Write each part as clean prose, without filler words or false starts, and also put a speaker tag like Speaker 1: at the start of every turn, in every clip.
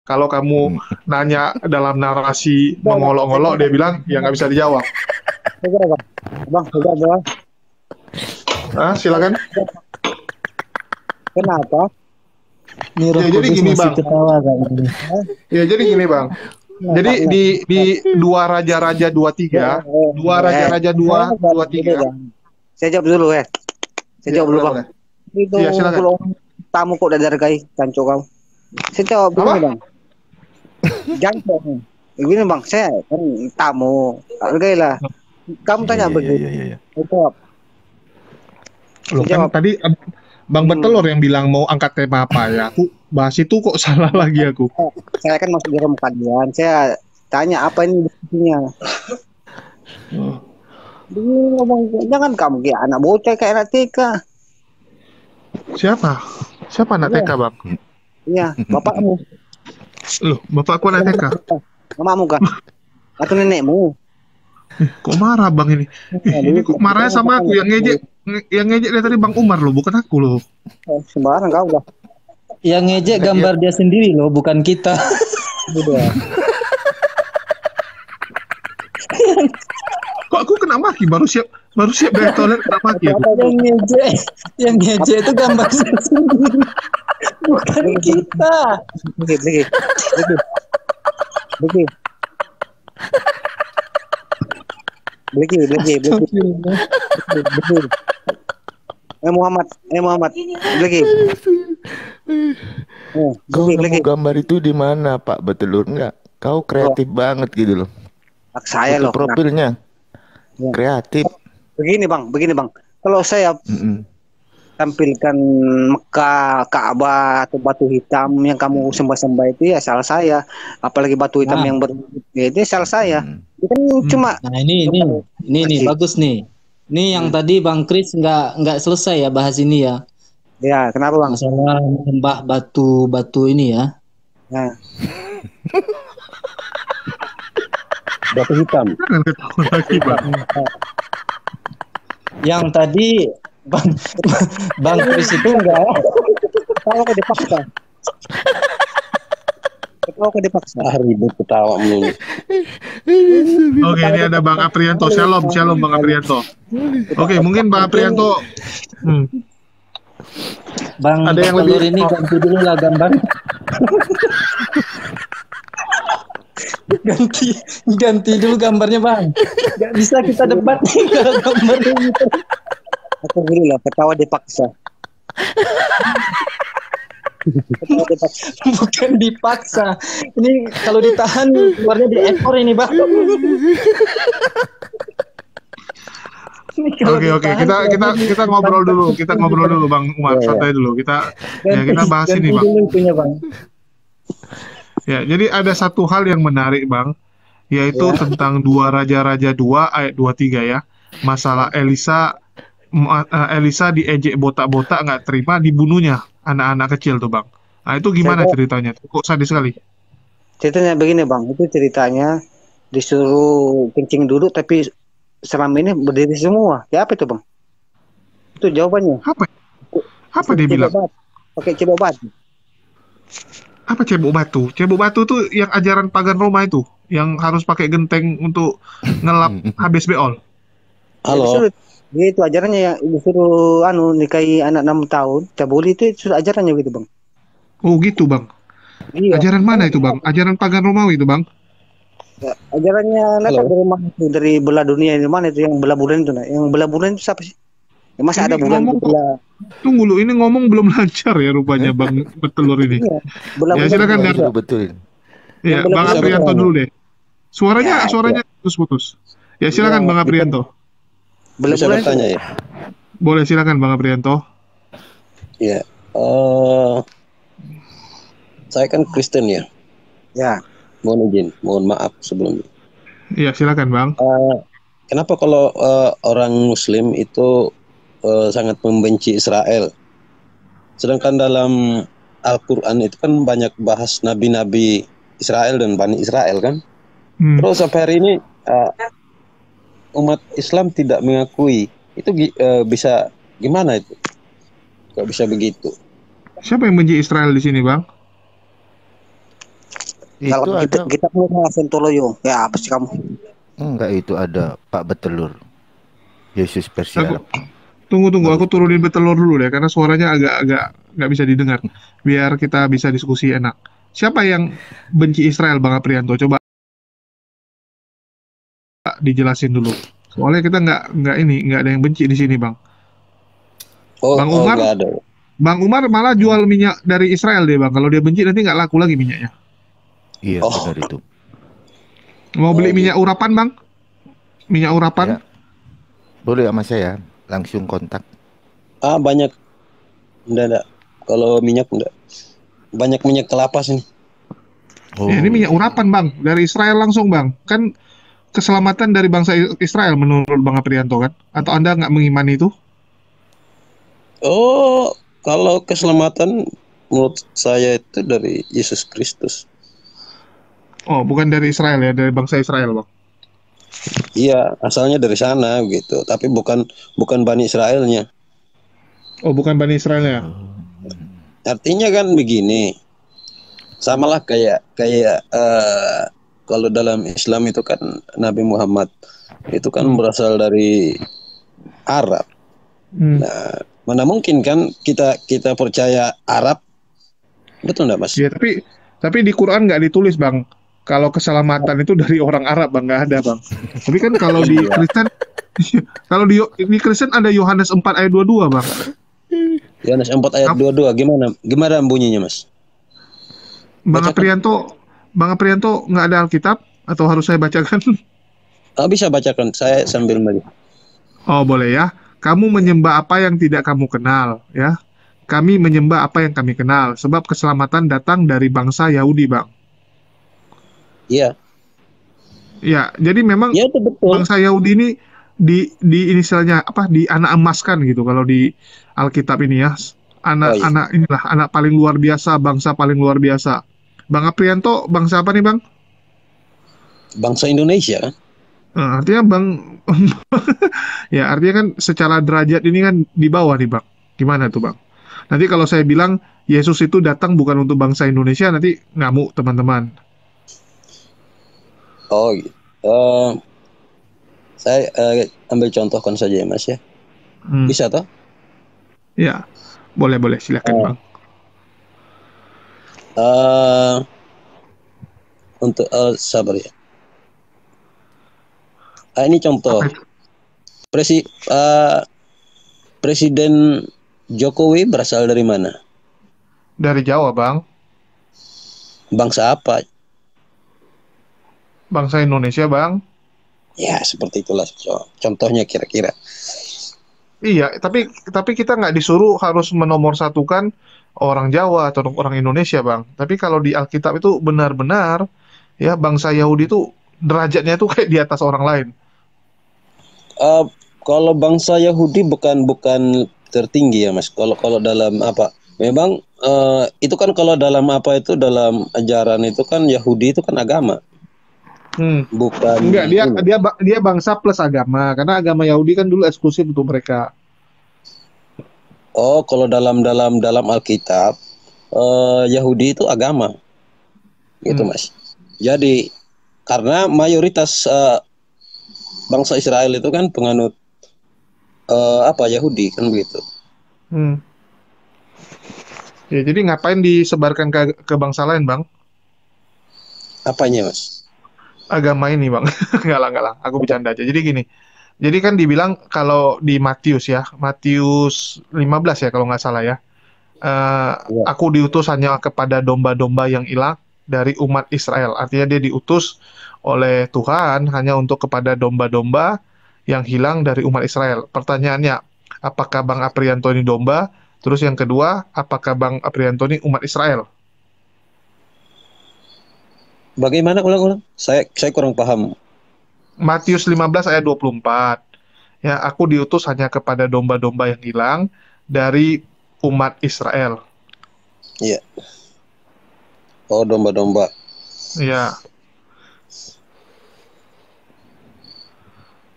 Speaker 1: Kalau kamu nanya dalam narasi mengolok-olok, dia bilang ya nggak bisa dijawab.
Speaker 2: Bang, bang.
Speaker 1: Silakan.
Speaker 2: Kenapa?
Speaker 3: Niro
Speaker 1: Ya, jadi
Speaker 3: Kudus
Speaker 1: gini,
Speaker 3: masih
Speaker 1: Bang.
Speaker 3: ketawa kan?
Speaker 1: Ya, jadi gini, Bang. Jadi di dua raja-raja 23, dua raja-raja 23.
Speaker 2: Saya jawab dulu ya. Saya jawab dulu, Bang.
Speaker 1: Boleh.
Speaker 2: Itu
Speaker 1: Iya, silakan.
Speaker 2: kalau tamu kok udah dihargai, canco kamu. Saya jawab dulu,
Speaker 1: Apa?
Speaker 2: Bang. Jangan. Begini, Bang, saya kan tamu. Hargailah. Kamu tanya begitu.
Speaker 4: Iya.
Speaker 2: Saya jawab.
Speaker 1: Loh, kan tadi Bang Betelor yang bilang mau angkat tema apa ya? Aku bahas itu kok salah lagi aku.
Speaker 2: Saya kan masuk di rumah kalian. Saya tanya apa ini diskusinya. Begini ngomong, jangan kamu kayak anak bocah kayak anak TK.
Speaker 1: Siapa? Siapa anak TK, Bang?
Speaker 2: Iya, bapakmu.
Speaker 1: Loh, bapakku anak TK.
Speaker 2: Mamamu kan? Atau nenekmu?
Speaker 1: Kok marah, Bang ini? Ini kok marahnya sama aku yang ngejek dari tadi Bang Umar loh, bukan aku loh.
Speaker 2: Sembarang kau lah.
Speaker 3: Yang ngejek gambar dia sendiri loh, bukan kita.
Speaker 1: Kok aku kena maki baru siap dari toilet kena maki aku.
Speaker 3: Yang ngejek itu gambar sendiri, bukan kita.
Speaker 2: Bleki. Muhammad. Bleki.
Speaker 4: Kau nemu gambar itu di mana, Pak Betelur? Enggak. Kau kreatif banget gitu loh.
Speaker 2: Saya loh.
Speaker 4: Profilnya kreatif.
Speaker 2: Begini bang. Kalau saya tampilkan Mekah, Ka'bah atau batu hitam yang kamu sembah-sembah itu ya salah saya. Apalagi batu hitam yang itu salah saya. Itu kan cuma.
Speaker 3: Nah ini bagus nih. Ini yang tadi Bang Kris nggak selesai ya bahas ini ya.
Speaker 2: Ya, kenapa Bang?
Speaker 3: Masalah menyembah batu ini ya.
Speaker 2: Nah. Batu hitam.
Speaker 1: Lagi, Bang.
Speaker 3: Yang tadi Bang Kris itu enggak.
Speaker 2: Ketawa kok dipaksa. Ribut ketawa mulu.
Speaker 1: Oke, ini ada Bang Aprianto. Shalom Bang Aprianto. Oke, mungkin Bang Aprianto.
Speaker 3: Bang
Speaker 1: ada yang lebih
Speaker 3: ini ganti dulu lah gambar. ganti dulu gambarnya Bang. Gak bisa kita debat nih kalau gambarnya gitu.
Speaker 2: Aku dulu lah, ketawa dipaksa.
Speaker 3: Bukan dipaksa. Ini kalau ditahan keluarnya di ekor ini Bang.
Speaker 1: Oke. Kita ngobrol dulu Bang Umar, santai dulu. Kita bahas ini Bang. Ya, jadi ada satu hal yang menarik Bang, yaitu tentang 2 Raja-Raja 2 ayat 23 ya. Masalah Elisa diejek botak-botak, nggak terima, dibunuhnya anak-anak kecil tuh Bang. Nah itu gimana ceritanya? Kok sadis sekali?
Speaker 2: Ceritanya begini Bang, itu ceritanya disuruh kencing dulu tapi selama ini berdiri semua. Ya apa itu Bang? Itu jawabannya.
Speaker 1: Apa dia bilang?
Speaker 2: Pakai cebok batu.
Speaker 1: Apa cebok batu? Cebok batu tuh yang ajaran pagan Roma itu, yang harus pakai genteng untuk ngelap habis beol.
Speaker 2: Halo. Dia itu ajarannya yang disuruh nikahi anak 6 tahun, cabuli itu sudah ajarannya gitu Bang.
Speaker 1: Oh gitu Bang. Iya. Ajaran mana itu Bang? Ajaran pagan Romawi itu Bang?
Speaker 2: Ya, ajarannya dari mana itu? Dari belah dunia ini mana itu yang belah bulan itu? Yang belah bulan itu siapa sih? Ya, masa ada bulan belah?
Speaker 1: Tunggu lu, ini ngomong belum lancar ya rupanya Bang Betelur ini. Ya silakan
Speaker 4: betul.
Speaker 1: Ya Bang Aprianto dulu deh. Suaranya putus-putus. Ya silakan Bang Aprianto.
Speaker 5: Bisa bertanya ya?
Speaker 1: Boleh, silakan Bang Aprianto.
Speaker 5: Ya, saya kan Kristen ya.
Speaker 2: Ya.
Speaker 5: Mohon maaf sebelumnya.
Speaker 1: Iya, silakan Bang.
Speaker 5: Kenapa kalau orang Muslim itu sangat membenci Israel? Sedangkan dalam Al-Quran itu kan banyak bahas nabi-nabi Israel dan Bani Israel kan? Terus sampai hari ini umat Islam tidak mengakui. Itu bisa gimana itu? Kok bisa begitu?
Speaker 1: Siapa yang benci Israel di sini Bang?
Speaker 2: Dalam
Speaker 4: Itu ada
Speaker 2: kita punya Sentoloyo. Ya apa sih kamu?
Speaker 4: enggak, itu ada Pak Betelur. Yesus versi
Speaker 1: Aku
Speaker 4: Arab.
Speaker 1: tunggu, aku
Speaker 4: Bagus tuh.
Speaker 1: turunin betelur dulu deh, karena suaranya agak-agak nggak bisa didengar. Biar kita bisa diskusi enak. Siapa yang benci Israel, Bang Aprianto? Coba dijelasin dulu. Soalnya kita nggak ada yang benci di sini, Bang.
Speaker 5: Oh,
Speaker 1: Bang
Speaker 5: oh
Speaker 1: Umar,
Speaker 5: nggak ada.
Speaker 1: Bang Umar malah jual minyak dari Israel deh, Bang. Kalau dia benci nanti nggak laku lagi minyaknya.
Speaker 4: Iya,
Speaker 5: Oh,
Speaker 4: benar itu.
Speaker 1: Mau
Speaker 5: oh
Speaker 1: beli minyak
Speaker 5: gitu.
Speaker 1: urapan, Bang? Minyak urapan?
Speaker 4: Ya, boleh sama saya langsung kontak.
Speaker 5: Ah, banyak. Enggak. Kalau minyak enggak. Banyak minyak kelapa sini.
Speaker 1: Ya, ini
Speaker 4: Oh
Speaker 1: minyak
Speaker 4: iya, iya.
Speaker 1: urapan, Bang. Dari Israel langsung, Bang. Kan keselamatan dari bangsa Israel menurut Bang Aprianto kan? Atau Anda nggak mengimani itu?
Speaker 5: Oh, kalau keselamatan menurut saya itu dari Yesus Kristus.
Speaker 1: Oh, bukan dari Israel ya, dari bangsa Israel, Bang.
Speaker 5: Iya, asalnya dari sana gitu. Tapi bukan bukan Bani Israelnya.
Speaker 1: Oh, bukan Bani Israel ya.
Speaker 4: Oh,
Speaker 5: Artinya kan begini. Samalah kayak kayak kalau dalam Islam itu kan Nabi Muhammad itu kan
Speaker 1: Hmm.
Speaker 5: berasal dari Arab.
Speaker 1: Hmm.
Speaker 5: Nah, mana mungkin kan kita kita percaya Arab, betul nggak Mas?
Speaker 1: Ya, tapi di Quran nggak ditulis, Bang. Kalau keselamatan itu dari orang Arab, Bang, nggak ada, Bang. Tapi kan kalau di
Speaker 5: Iya.
Speaker 1: Kristen, kalau di Kristen ada Yohanes 4 ayat 22, Bang.
Speaker 5: Yohanes 4 ayat
Speaker 1: Kap-
Speaker 5: 22 gimana? Gimana bunyinya, Mas?
Speaker 1: Bang
Speaker 5: Bacakan.
Speaker 1: Aprianto, Bang Aprianto nggak ada Alkitab atau harus saya bacakan?
Speaker 5: Ah, bisa bacakan, saya sambil melihat.
Speaker 1: Oh, boleh ya. Kamu menyembah apa yang tidak kamu kenal, ya. Kami menyembah apa yang kami kenal, sebab keselamatan datang dari bangsa Yahudi, Bang.
Speaker 5: Iya.
Speaker 1: Ya, jadi memang
Speaker 5: Ya itu betul.
Speaker 1: bangsa Yahudi ini di inisialnya apa? Di anak emaskan gitu kalau di Alkitab ini ya.
Speaker 5: Oh iya.
Speaker 1: Anak-anak inilah anak paling luar biasa, bangsa paling luar biasa. Bang Aprianto, bangsa apa nih, Bang?
Speaker 5: Bangsa Indonesia kan?
Speaker 1: Artinya Bang ya, artinya kan secara derajat ini kan di bawah nih, Bang. Gimana tuh, Bang? Nanti kalau saya bilang Yesus itu datang bukan untuk bangsa Indonesia, nanti ngamuk teman-teman.
Speaker 5: Oh gitu. Saya ambil contohkan saja ya Mas ya.
Speaker 1: Hmm.
Speaker 5: Bisa toh?
Speaker 1: Ya, boleh silakan,
Speaker 5: Eh,
Speaker 1: Bang.
Speaker 5: eh, untuk sabar ya. Ini contoh.
Speaker 1: Apa itu?
Speaker 5: Presi, eh, Presiden Jokowi berasal dari mana?
Speaker 1: Dari Jawa, Bang.
Speaker 5: Bangsa apa?
Speaker 1: Bangsa Indonesia, Bang.
Speaker 5: Ya seperti itulah contohnya kira-kira.
Speaker 1: Iya, tapi kita nggak disuruh harus menomorsatukan orang Jawa atau orang Indonesia, Bang. Tapi kalau di Alkitab itu benar-benar ya bangsa Yahudi itu derajatnya itu kayak di atas orang lain.
Speaker 5: Eh, Kalau bangsa Yahudi bukan bukan tertinggi ya Mas. Kalau kalau dalam apa? Memang itu kan kalau dalam apa itu dalam ajaran itu kan Yahudi itu kan agama, bukan
Speaker 1: Enggak, dia
Speaker 5: ini.
Speaker 1: dia dia bangsa plus agama karena agama Yahudi kan dulu eksklusif untuk mereka.
Speaker 5: Oh, kalau dalam Alkitab Yahudi itu agama, gitu
Speaker 1: Hmm.
Speaker 5: Mas. Jadi karena mayoritas bangsa Israel itu kan penganut apa Yahudi kan begitu.
Speaker 1: Hmm. Ya, jadi ngapain disebarkan ke bangsa lain, Bang?
Speaker 5: Apanya Mas?
Speaker 1: Agama ini, Bang. Enggak lah. Aku bercanda aja. Jadi gini. Jadi kan dibilang kalau di Matius ya, Matius 15 ya kalau nggak salah ya. eh,
Speaker 5: Ya.
Speaker 1: aku diutus hanya kepada domba-domba yang hilang dari umat Israel. Artinya dia diutus oleh Tuhan hanya untuk kepada domba-domba yang hilang dari umat Israel. Pertanyaannya, apakah Bang Aprianto ini domba? Terus yang kedua, apakah Bang Aprianto ini umat Israel?
Speaker 5: Bagaimana ulang-ulang? Saya kurang paham.
Speaker 1: Matius 15 ayat 24. Ya, aku diutus hanya kepada domba-domba yang hilang dari umat Israel.
Speaker 5: Iya. Oh, domba-domba.
Speaker 1: Ya.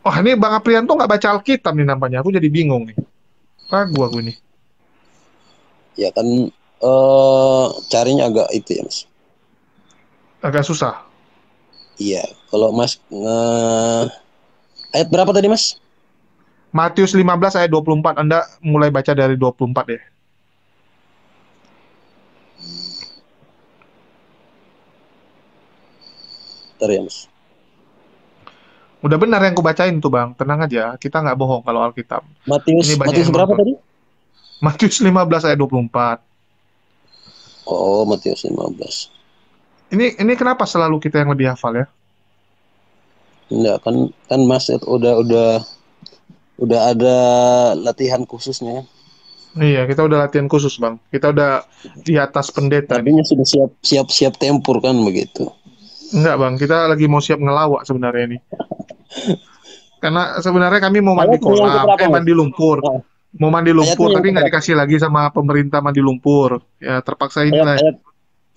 Speaker 1: Oh, ini Bang Aprianto nggak baca Alkitab nih nampaknya. Aku jadi bingung nih. Ragu aku ini.
Speaker 5: Ya kan carinya agak itu ya Mas.
Speaker 1: Agak susah.
Speaker 5: Iya, kalau Mas ayat berapa tadi Mas?
Speaker 1: Matius 15 ayat 24. Anda mulai baca dari 24 ya.
Speaker 5: Bentar ya Mas.
Speaker 1: Udah benar yang kubacain tuh Bang. Tenang aja, kita nggak bohong kalau Alkitab. Ini banyak
Speaker 5: Matius
Speaker 1: yang
Speaker 5: berapa
Speaker 1: nonton.
Speaker 5: tadi?
Speaker 1: Matius 15 ayat 24.
Speaker 5: Oh, Matius 15.
Speaker 1: Ini kenapa selalu kita yang lebih hafal ya?
Speaker 5: Enggak, kan Mas udah ada latihan khususnya.
Speaker 1: Iya, kita udah latihan khusus Bang. Kita udah di atas pendeta nih.
Speaker 5: Artinya sudah siap tempur kan begitu.
Speaker 1: Enggak Bang, kita lagi mau siap ngelawak sebenarnya nih. Karena sebenarnya kami mau mandi
Speaker 5: Ayatnya yang
Speaker 1: kolam,
Speaker 5: keberapa, Mas?
Speaker 1: mandi lumpur.
Speaker 5: Ah,
Speaker 1: Mau mandi
Speaker 5: ayatnya
Speaker 1: lumpur,
Speaker 5: yang
Speaker 1: tapi nggak
Speaker 5: keberapa?
Speaker 1: dikasih lagi sama pemerintah mandi lumpur. Ya, terpaksa inilah.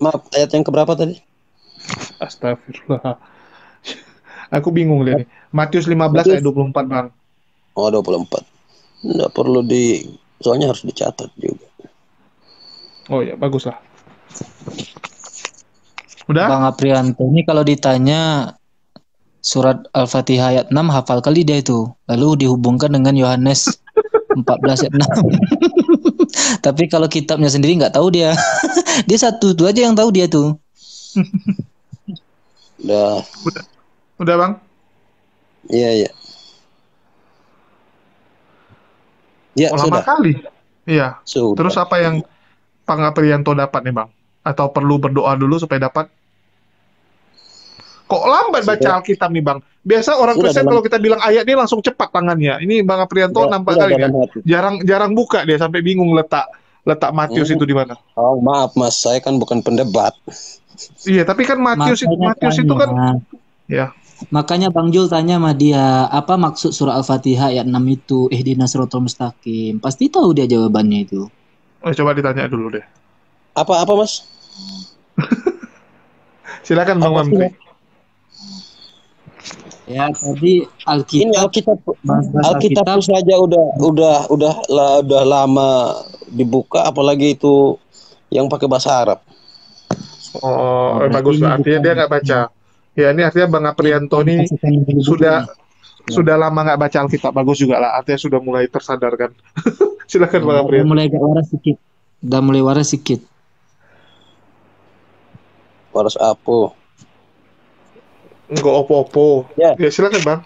Speaker 5: Maaf, ayat yang keberapa tadi?
Speaker 1: Astagfirullah. Aku bingung lihat nih. Matius 15 ayat 24, Bang.
Speaker 5: Oh, 24. Enggak perlu soalnya harus dicatat juga.
Speaker 1: Oh ya, bagus lah. Udah?
Speaker 3: Bang Aprianto ini kalau ditanya surat Al-Fatihah ayat 6 hafal kali dia itu. Lalu dihubungkan dengan Yohanes 14 ayat 6. Tapi kalau kitabnya sendiri nggak tahu dia. Dia satu itu aja yang tahu dia tuh.
Speaker 1: Udah Bang?
Speaker 5: Iya. Ya,
Speaker 1: lama
Speaker 5: sudah.
Speaker 1: kali. Iya.
Speaker 5: Sudah.
Speaker 1: Terus apa yang Bang Aprianto dapat nih, Bang? Atau perlu berdoa dulu supaya dapat? Kok lambat baca Alkitab nih, Bang? Biasa orang Kristen kalau kita bilang ayat ini langsung cepat tangannya. Ini Bang Aprianto nampak kali ya. Jarang buka dia sampai bingung letak Matius itu di mana.
Speaker 5: Oh, maaf Mas, saya kan bukan pendebat.
Speaker 1: Iya, tapi kan Matius itu kan ya.
Speaker 3: Makanya Bang Jul tanya sama dia, apa maksud surah Al-Fatihah ayat 6 itu? Ihdinas siratal mustaqim. Pasti tahu dia jawabannya itu.
Speaker 1: Oh, coba ditanya dulu deh.
Speaker 5: Apa Mas?
Speaker 1: Silakan Bang Mamri.
Speaker 3: Ya, tadi
Speaker 5: Alkitab saja udah lama dibuka, apalagi itu yang pakai bahasa Arab.
Speaker 1: Oh, bagus lah. Artinya dia nggak baca. Ya, ini artinya Bang Aprianto ini sudah lama nggak baca Alkitab. Bagus juga lah. Artinya sudah mulai tersadarkan. Silakan Bang Aprianto.
Speaker 3: Udah mulai waras sedikit.
Speaker 5: Waras apa?
Speaker 1: Enggak opo-opo. Ya, silakan Bang.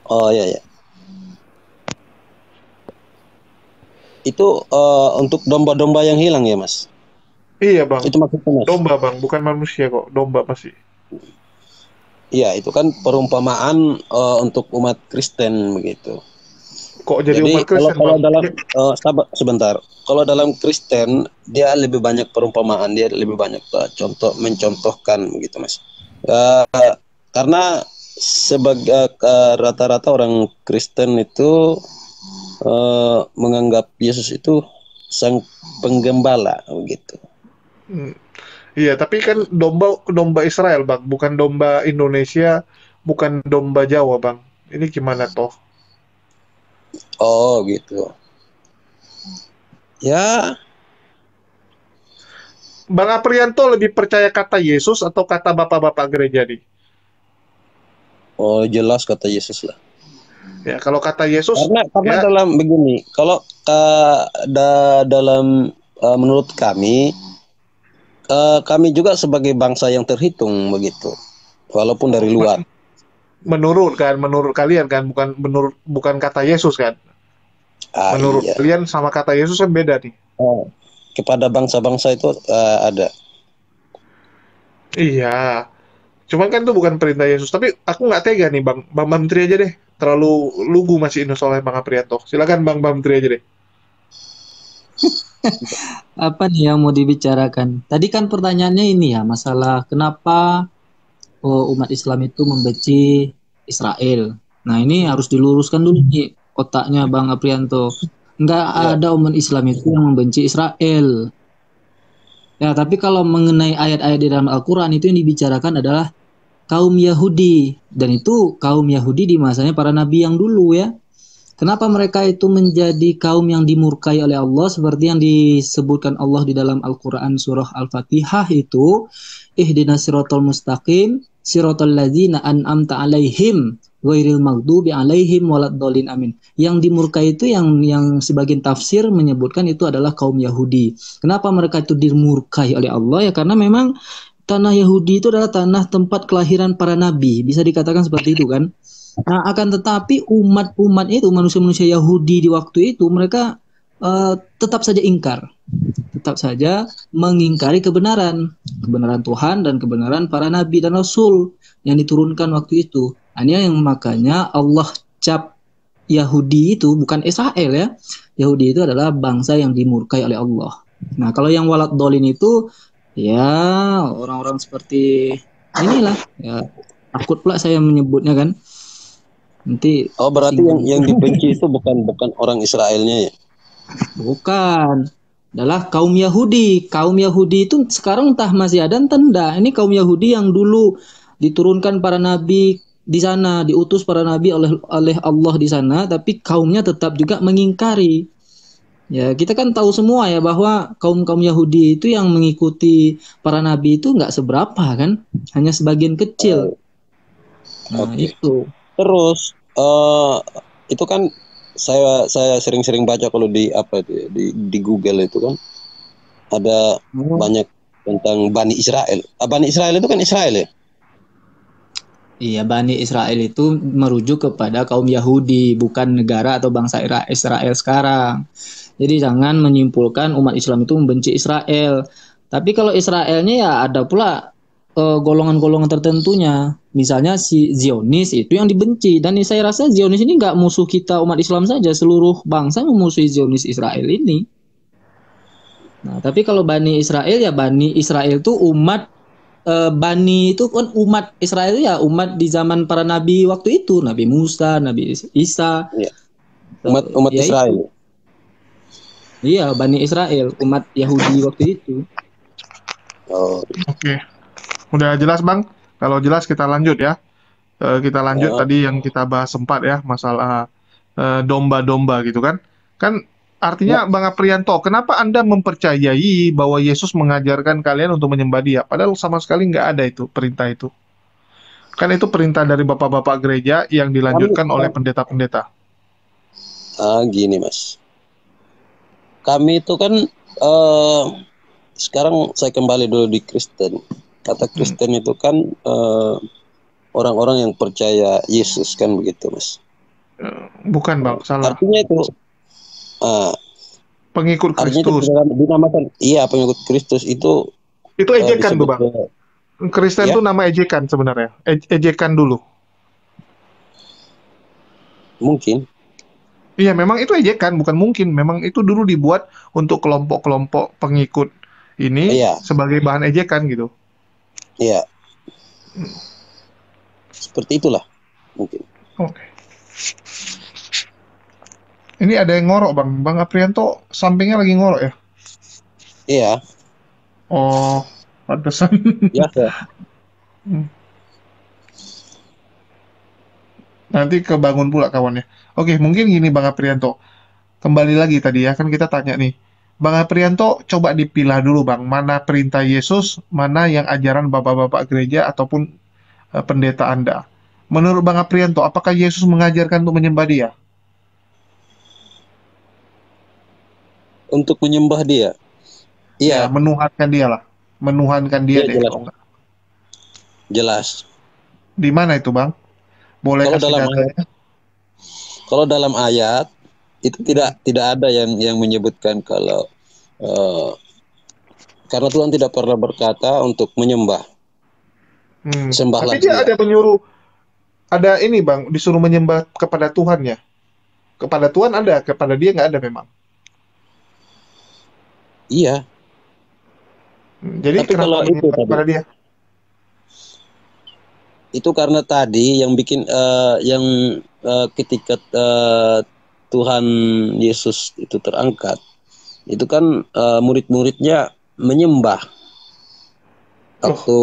Speaker 5: Oh ya. Itu untuk domba-domba yang hilang ya Mas?
Speaker 1: Iya Bang.
Speaker 5: Itu maksudnya Mas?
Speaker 1: Domba Bang, bukan manusia kok. Domba masih.
Speaker 5: Iya, itu kan perumpamaan untuk umat Kristen begitu.
Speaker 1: Kok jadi umat Kristen?
Speaker 5: Kalau dalam sebentar. Kalau dalam Kristen dia lebih banyak perumpamaan, dia lebih banyak mencontohkan begitu Mas. Karena sebagai rata-rata orang Kristen itu menganggap Yesus itu sang penggembala begitu.
Speaker 1: Iya, tapi kan domba Israel Bang, bukan domba Indonesia, bukan domba Jawa Bang. Ini gimana toh?
Speaker 5: Oh gitu. Ya.
Speaker 1: Bang Aprianto lebih percaya kata Yesus atau kata bapak-bapak gereja nih?
Speaker 5: Oh jelas kata Yesus lah.
Speaker 1: Ya kalau kata Yesus.
Speaker 5: Karena dalam begini, kalau dalam menurut kami juga sebagai bangsa yang terhitung begitu, walaupun dari luar. Menurut
Speaker 1: kalian kan, bukan kata Yesus kan? Menurut kalian sama kata Yesus kan beda nih.
Speaker 5: Kepada bangsa-bangsa itu ada.
Speaker 1: Iya. Cuman kan itu bukan perintah Yesus. Tapi aku nggak tega nih Bang Menteri aja deh. Terlalu lugu masih ini soalnya Bang Aprianto. Silakan Bang Menteri aja deh.
Speaker 3: Apa nih yang mau dibicarakan? Tadi kan pertanyaannya ini ya, masalah kenapa umat Islam itu membenci Israel. Nah ini harus diluruskan dulu nih otaknya Bang Aprianto. Nggak ada umat Islam itu yang membenci Israel. Ya, tapi kalau mengenai ayat-ayat di dalam Al-Quran itu yang dibicarakan adalah kaum Yahudi. Dan itu kaum Yahudi di masanya para nabi yang dulu ya. Kenapa mereka itu menjadi kaum yang dimurkai oleh Allah seperti yang disebutkan Allah di dalam Al-Quran surah Al-Fatihah itu ihdinas siratal mustaqim siratal ladzina an'amta 'alaihim ghairil maghdubi 'alaihim waladdallin amin. Yang dimurkai itu yang sebagian tafsir menyebutkan itu adalah kaum Yahudi. Kenapa mereka itu dimurkai oleh Allah? Ya karena memang tanah Yahudi itu adalah tanah tempat kelahiran para nabi, bisa dikatakan seperti itu kan. Nah, akan tetapi umat-umat itu, manusia-manusia Yahudi di waktu itu, mereka tetap saja ingkar. Tetap saja mengingkari kebenaran Tuhan dan kebenaran para nabi dan rasul yang diturunkan waktu itu. Hanya yang makanya Allah cap Yahudi itu bukan Israel ya. Yahudi itu adalah bangsa yang dimurkai oleh Allah. Nah, kalau yang walad dolin itu ya orang-orang seperti inilah ya, takut pula saya menyebutnya kan. Nanti
Speaker 5: berarti yang dibenci itu bukan orang Israelnya ya?
Speaker 3: Bukan. Adalah kaum Yahudi. Kaum Yahudi itu sekarang entah masih ada entah enggak. Ini kaum Yahudi yang dulu diturunkan para nabi di sana, diutus para nabi oleh Allah di sana, tapi kaumnya tetap juga mengingkari. Ya, kita kan tahu semua ya bahwa kaum Yahudi itu yang mengikuti para nabi itu nggak seberapa kan, hanya sebagian kecil. Nah, itu.
Speaker 5: Terus itu kan saya sering-sering baca kalau di Google itu kan ada banyak tentang Bani Israel. Bani Israel itu kan Israel ya?
Speaker 3: Iya, Bani Israel itu merujuk kepada kaum Yahudi, bukan negara atau bangsa Israel sekarang. Jadi jangan menyimpulkan umat Islam itu membenci Israel. Tapi kalau Israelnya ya ada pula golongan-golongan tertentunya. Misalnya si Zionis itu yang dibenci. Dan saya rasa Zionis ini nggak musuh kita umat Islam saja. Seluruh bangsa memusuhi Zionis Israel ini. Nah, tapi kalau Bani Israel ya Bani Israel itu umat Bani itu kan umat Israel ya umat di zaman para nabi waktu itu. Nabi Musa, Nabi Isa.
Speaker 5: Ya. Umat ya Israel.
Speaker 3: Itu. Iya, Bani Israel, umat Yahudi waktu itu.
Speaker 1: Oke. Udah jelas Bang? Kalau jelas kita lanjut ya. Kita lanjut tadi yang kita bahas sempat ya, masalah domba-domba gitu kan. Kan artinya Bang Aprianto, kenapa Anda mempercayai bahwa Yesus mengajarkan kalian untuk menyembah Dia? Padahal sama sekali nggak ada itu perintah itu. Kan itu perintah dari bapak-bapak gereja yang dilanjutkan oleh pendeta-pendeta.
Speaker 5: Gini Mas. Kami itu kan sekarang saya kembali dulu di Kristen. Kata Kristen itu kan orang-orang yang percaya Yesus kan begitu Mas.
Speaker 1: Bukan Bang, salah.
Speaker 5: Artinya itu
Speaker 1: pengikut Kristus.
Speaker 5: Dinamakan, iya pengikut Kristus itu
Speaker 1: ejekan tuh Bang. Kristen itu nama ejekan sebenarnya. Ejekan dulu.
Speaker 5: Mungkin.
Speaker 1: Iya, memang itu ejekan, bukan mungkin. Memang itu dulu dibuat untuk kelompok-kelompok pengikut ini sebagai bahan ejekan gitu.
Speaker 5: Iya. Seperti itulah mungkin.
Speaker 1: Oke. Ini ada yang ngorok Bang. Bang Aprianto sampingnya lagi ngorok ya?
Speaker 5: Iya.
Speaker 1: Oh, pantesan.
Speaker 5: Biasa.
Speaker 1: Nanti kebangun pula kawannya. Oke, mungkin gini Bang Aprianto. Kembali lagi tadi ya, kan kita tanya nih. Bang Aprianto coba dipilah dulu Bang, mana perintah Yesus, mana yang ajaran bapak-bapak gereja ataupun pendeta Anda. Menurut Bang Aprianto, apakah Yesus mengajarkan untuk menyembah Dia?
Speaker 5: Untuk menyembah Dia? Iya.
Speaker 1: Ya, menuhankan Dia lah. Menuhankan Dia deh.
Speaker 5: Jelas. Jelas.
Speaker 1: Di mana itu Bang? Boleh kasih datanya?
Speaker 5: Kalau dalam ayat itu tidak ada yang menyebutkan kalau karena Tuhan tidak pernah berkata untuk menyembah. Sembahlah.
Speaker 1: Tapi dia ada menyuruh, ada ini Bang, disuruh menyembah kepada Tuhan ya. Kepada Tuhan ada, kepada Dia nggak ada memang.
Speaker 5: Iya.
Speaker 1: Jadi tapi kenapa itu kepada Dia?
Speaker 5: Itu karena tadi yang bikin ketika Tuhan Yesus itu terangkat, itu kan murid-muridnya menyembah waktu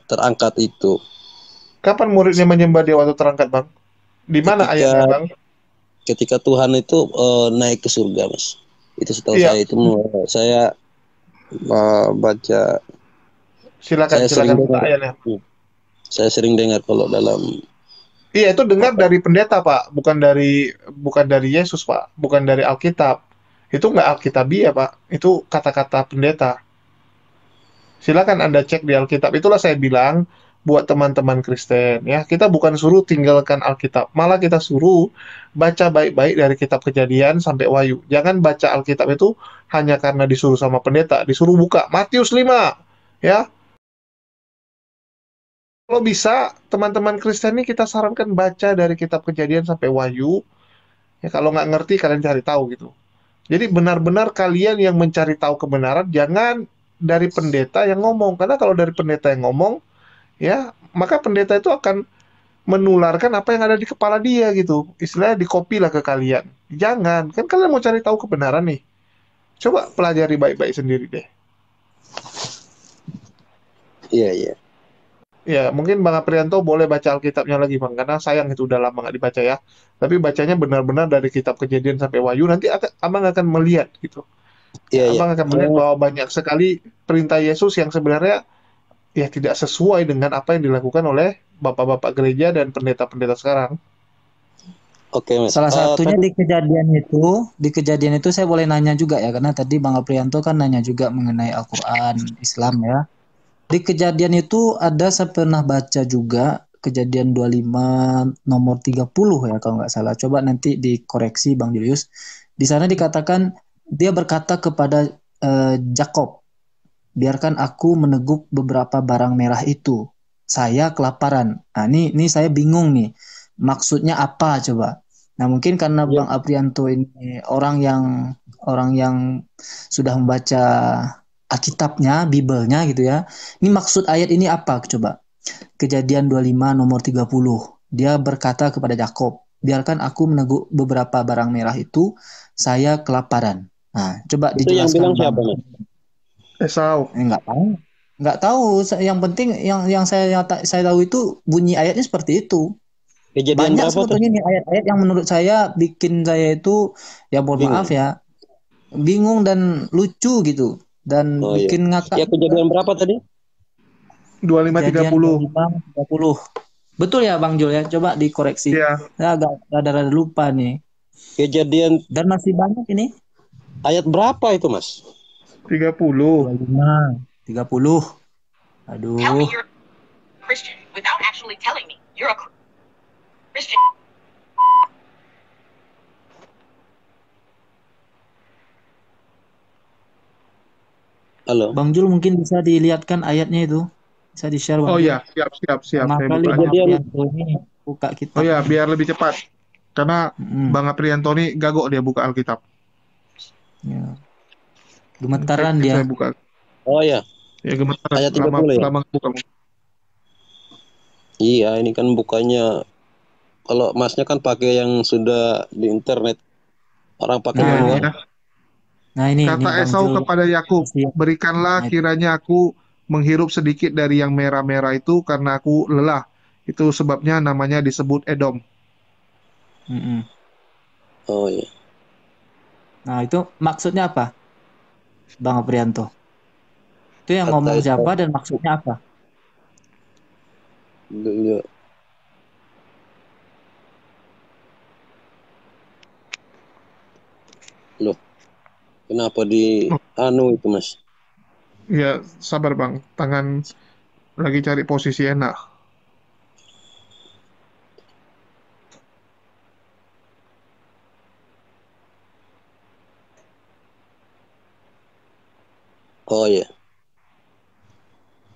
Speaker 5: terangkat itu.
Speaker 1: Kapan muridnya menyembah Dia waktu terangkat Bang? Di mana ayatnya Bang?
Speaker 5: Ketika Tuhan itu naik ke surga Mas. Itu setahu saya itu saya baca.
Speaker 1: Silakan,
Speaker 5: Saya sering
Speaker 1: silakan buka
Speaker 5: dengar.
Speaker 1: ayatnya.
Speaker 5: Saya sering dengar kalau dalam
Speaker 1: Iya, itu dengar dari pendeta, Pak, bukan dari Yesus, Pak, bukan dari Alkitab. Itu nggak Alkitabiah, Pak. Itu kata-kata pendeta. Silakan Anda cek di Alkitab. Itulah saya bilang buat teman-teman Kristen ya, kita bukan suruh tinggalkan Alkitab, malah kita suruh baca baik-baik dari kitab Kejadian sampai Wahyu. Jangan baca Alkitab itu hanya karena disuruh sama pendeta, disuruh buka Matius 5 ya. Kalau bisa, teman-teman Kristen ini kita sarankan baca dari kitab Kejadian sampai Wahyu. Ya, kalau nggak ngerti, kalian cari tahu gitu. Jadi benar-benar kalian yang mencari tahu kebenaran, jangan dari pendeta yang ngomong. Karena kalau dari pendeta yang ngomong, ya, maka pendeta itu akan menularkan apa yang ada di kepala dia gitu. Istilahnya dikopi lah ke kalian. Jangan, kan kalian mau cari tahu kebenaran nih. Coba pelajari baik-baik sendiri deh.
Speaker 5: iya.
Speaker 1: Ya, mungkin Bang Aprianto boleh baca Alkitabnya lagi, Bang, karena sayang itu udah lama nggak dibaca ya. Tapi bacanya benar-benar dari kitab Kejadian sampai Wahyu, nanti Abang akan melihat gitu. Ya,
Speaker 5: Iya.
Speaker 1: Abang akan melihat bahwa banyak sekali perintah Yesus yang sebenarnya ya tidak sesuai dengan apa yang dilakukan oleh bapak-bapak gereja dan pendeta-pendeta sekarang.
Speaker 5: Oke, Mas.
Speaker 3: Salah satunya di kejadian itu saya boleh nanya juga ya, karena tadi Bang Aprianto kan nanya juga mengenai Al-Quran Islam ya. Di kejadian itu saya pernah baca juga kejadian 25 nomor 30 ya kalau nggak salah. Coba nanti dikoreksi Bang Julius. Di sana dikatakan dia berkata kepada Jakob, biarkan aku meneguk beberapa barang merah itu. Saya kelaparan. Nah, ini saya bingung nih. Maksudnya apa coba? Nah, mungkin karena Bang Aprianto ini orang yang sudah membaca Alkitabnya, Bibelnya gitu ya. Ini maksud ayat ini apa coba? Kejadian 25 nomor 30. Dia berkata kepada Yakob, biarkan aku meneguk beberapa barang merah itu, saya kelaparan. Nah, coba
Speaker 5: itu yang
Speaker 3: dijelaskan
Speaker 5: bilang siapa,
Speaker 3: Bang.
Speaker 5: Mas?
Speaker 3: Esau. Nggak tahu. Yang penting yang saya tahu itu bunyi ayatnya seperti itu.
Speaker 5: Kejadian
Speaker 3: banyak
Speaker 5: berapa
Speaker 3: sebetulnya nih ayat-ayat yang menurut saya bikin saya itu ya mohon maaf ya bingung dan lucu gitu dan bikin ngakak.
Speaker 5: Ya, kejadian berapa tadi?
Speaker 1: 25-30.
Speaker 3: 25-30. Betul ya Bang Jul ya, coba dikoreksi.
Speaker 1: Iya.
Speaker 3: Saya agak rada-rada lupa nih.
Speaker 5: Kejadian
Speaker 3: dan masih banyak ini.
Speaker 5: Ayat berapa itu, Mas?
Speaker 1: 30.
Speaker 3: 25, 30. Aduh.
Speaker 6: Tell me you're a Christian without actually telling me you're a Christian.
Speaker 5: Halo.
Speaker 3: Bang Jul mungkin bisa dilihatkan ayatnya itu. Bisa di-share Bang.
Speaker 1: Oh iya, siap.
Speaker 3: Sama
Speaker 1: Saya
Speaker 3: kali
Speaker 1: buka.
Speaker 3: ini buka kitab.
Speaker 1: Oh iya, biar lebih cepat. Karena Bang Aprianto ini gagok dia buka Alkitab.
Speaker 3: Ya. Gemetaran dia.
Speaker 1: Saya buka.
Speaker 5: Oh ya.
Speaker 1: Ya gemetaran.
Speaker 5: Ayat 30
Speaker 1: lama buka.
Speaker 5: Iya, ini kan bukanya kalau Masnya kan pakai yang sudah di internet. Orang pakai manual.
Speaker 1: Ya.
Speaker 3: Nah, ini
Speaker 1: kata Esau kepada Yakub, berikanlah kiranya aku menghirup sedikit dari yang merah-merah itu karena aku lelah. Itu sebabnya namanya disebut Edom.
Speaker 5: Oh iya.
Speaker 3: Nah, itu maksudnya apa? Bang Aprianto. Itu yang ngomong siapa dan maksudnya apa?
Speaker 5: Beliau. Loh. Kenapa di itu, Mas?
Speaker 1: Ya, sabar Bang. Tangan lagi cari posisi enak.
Speaker 5: Oh iya.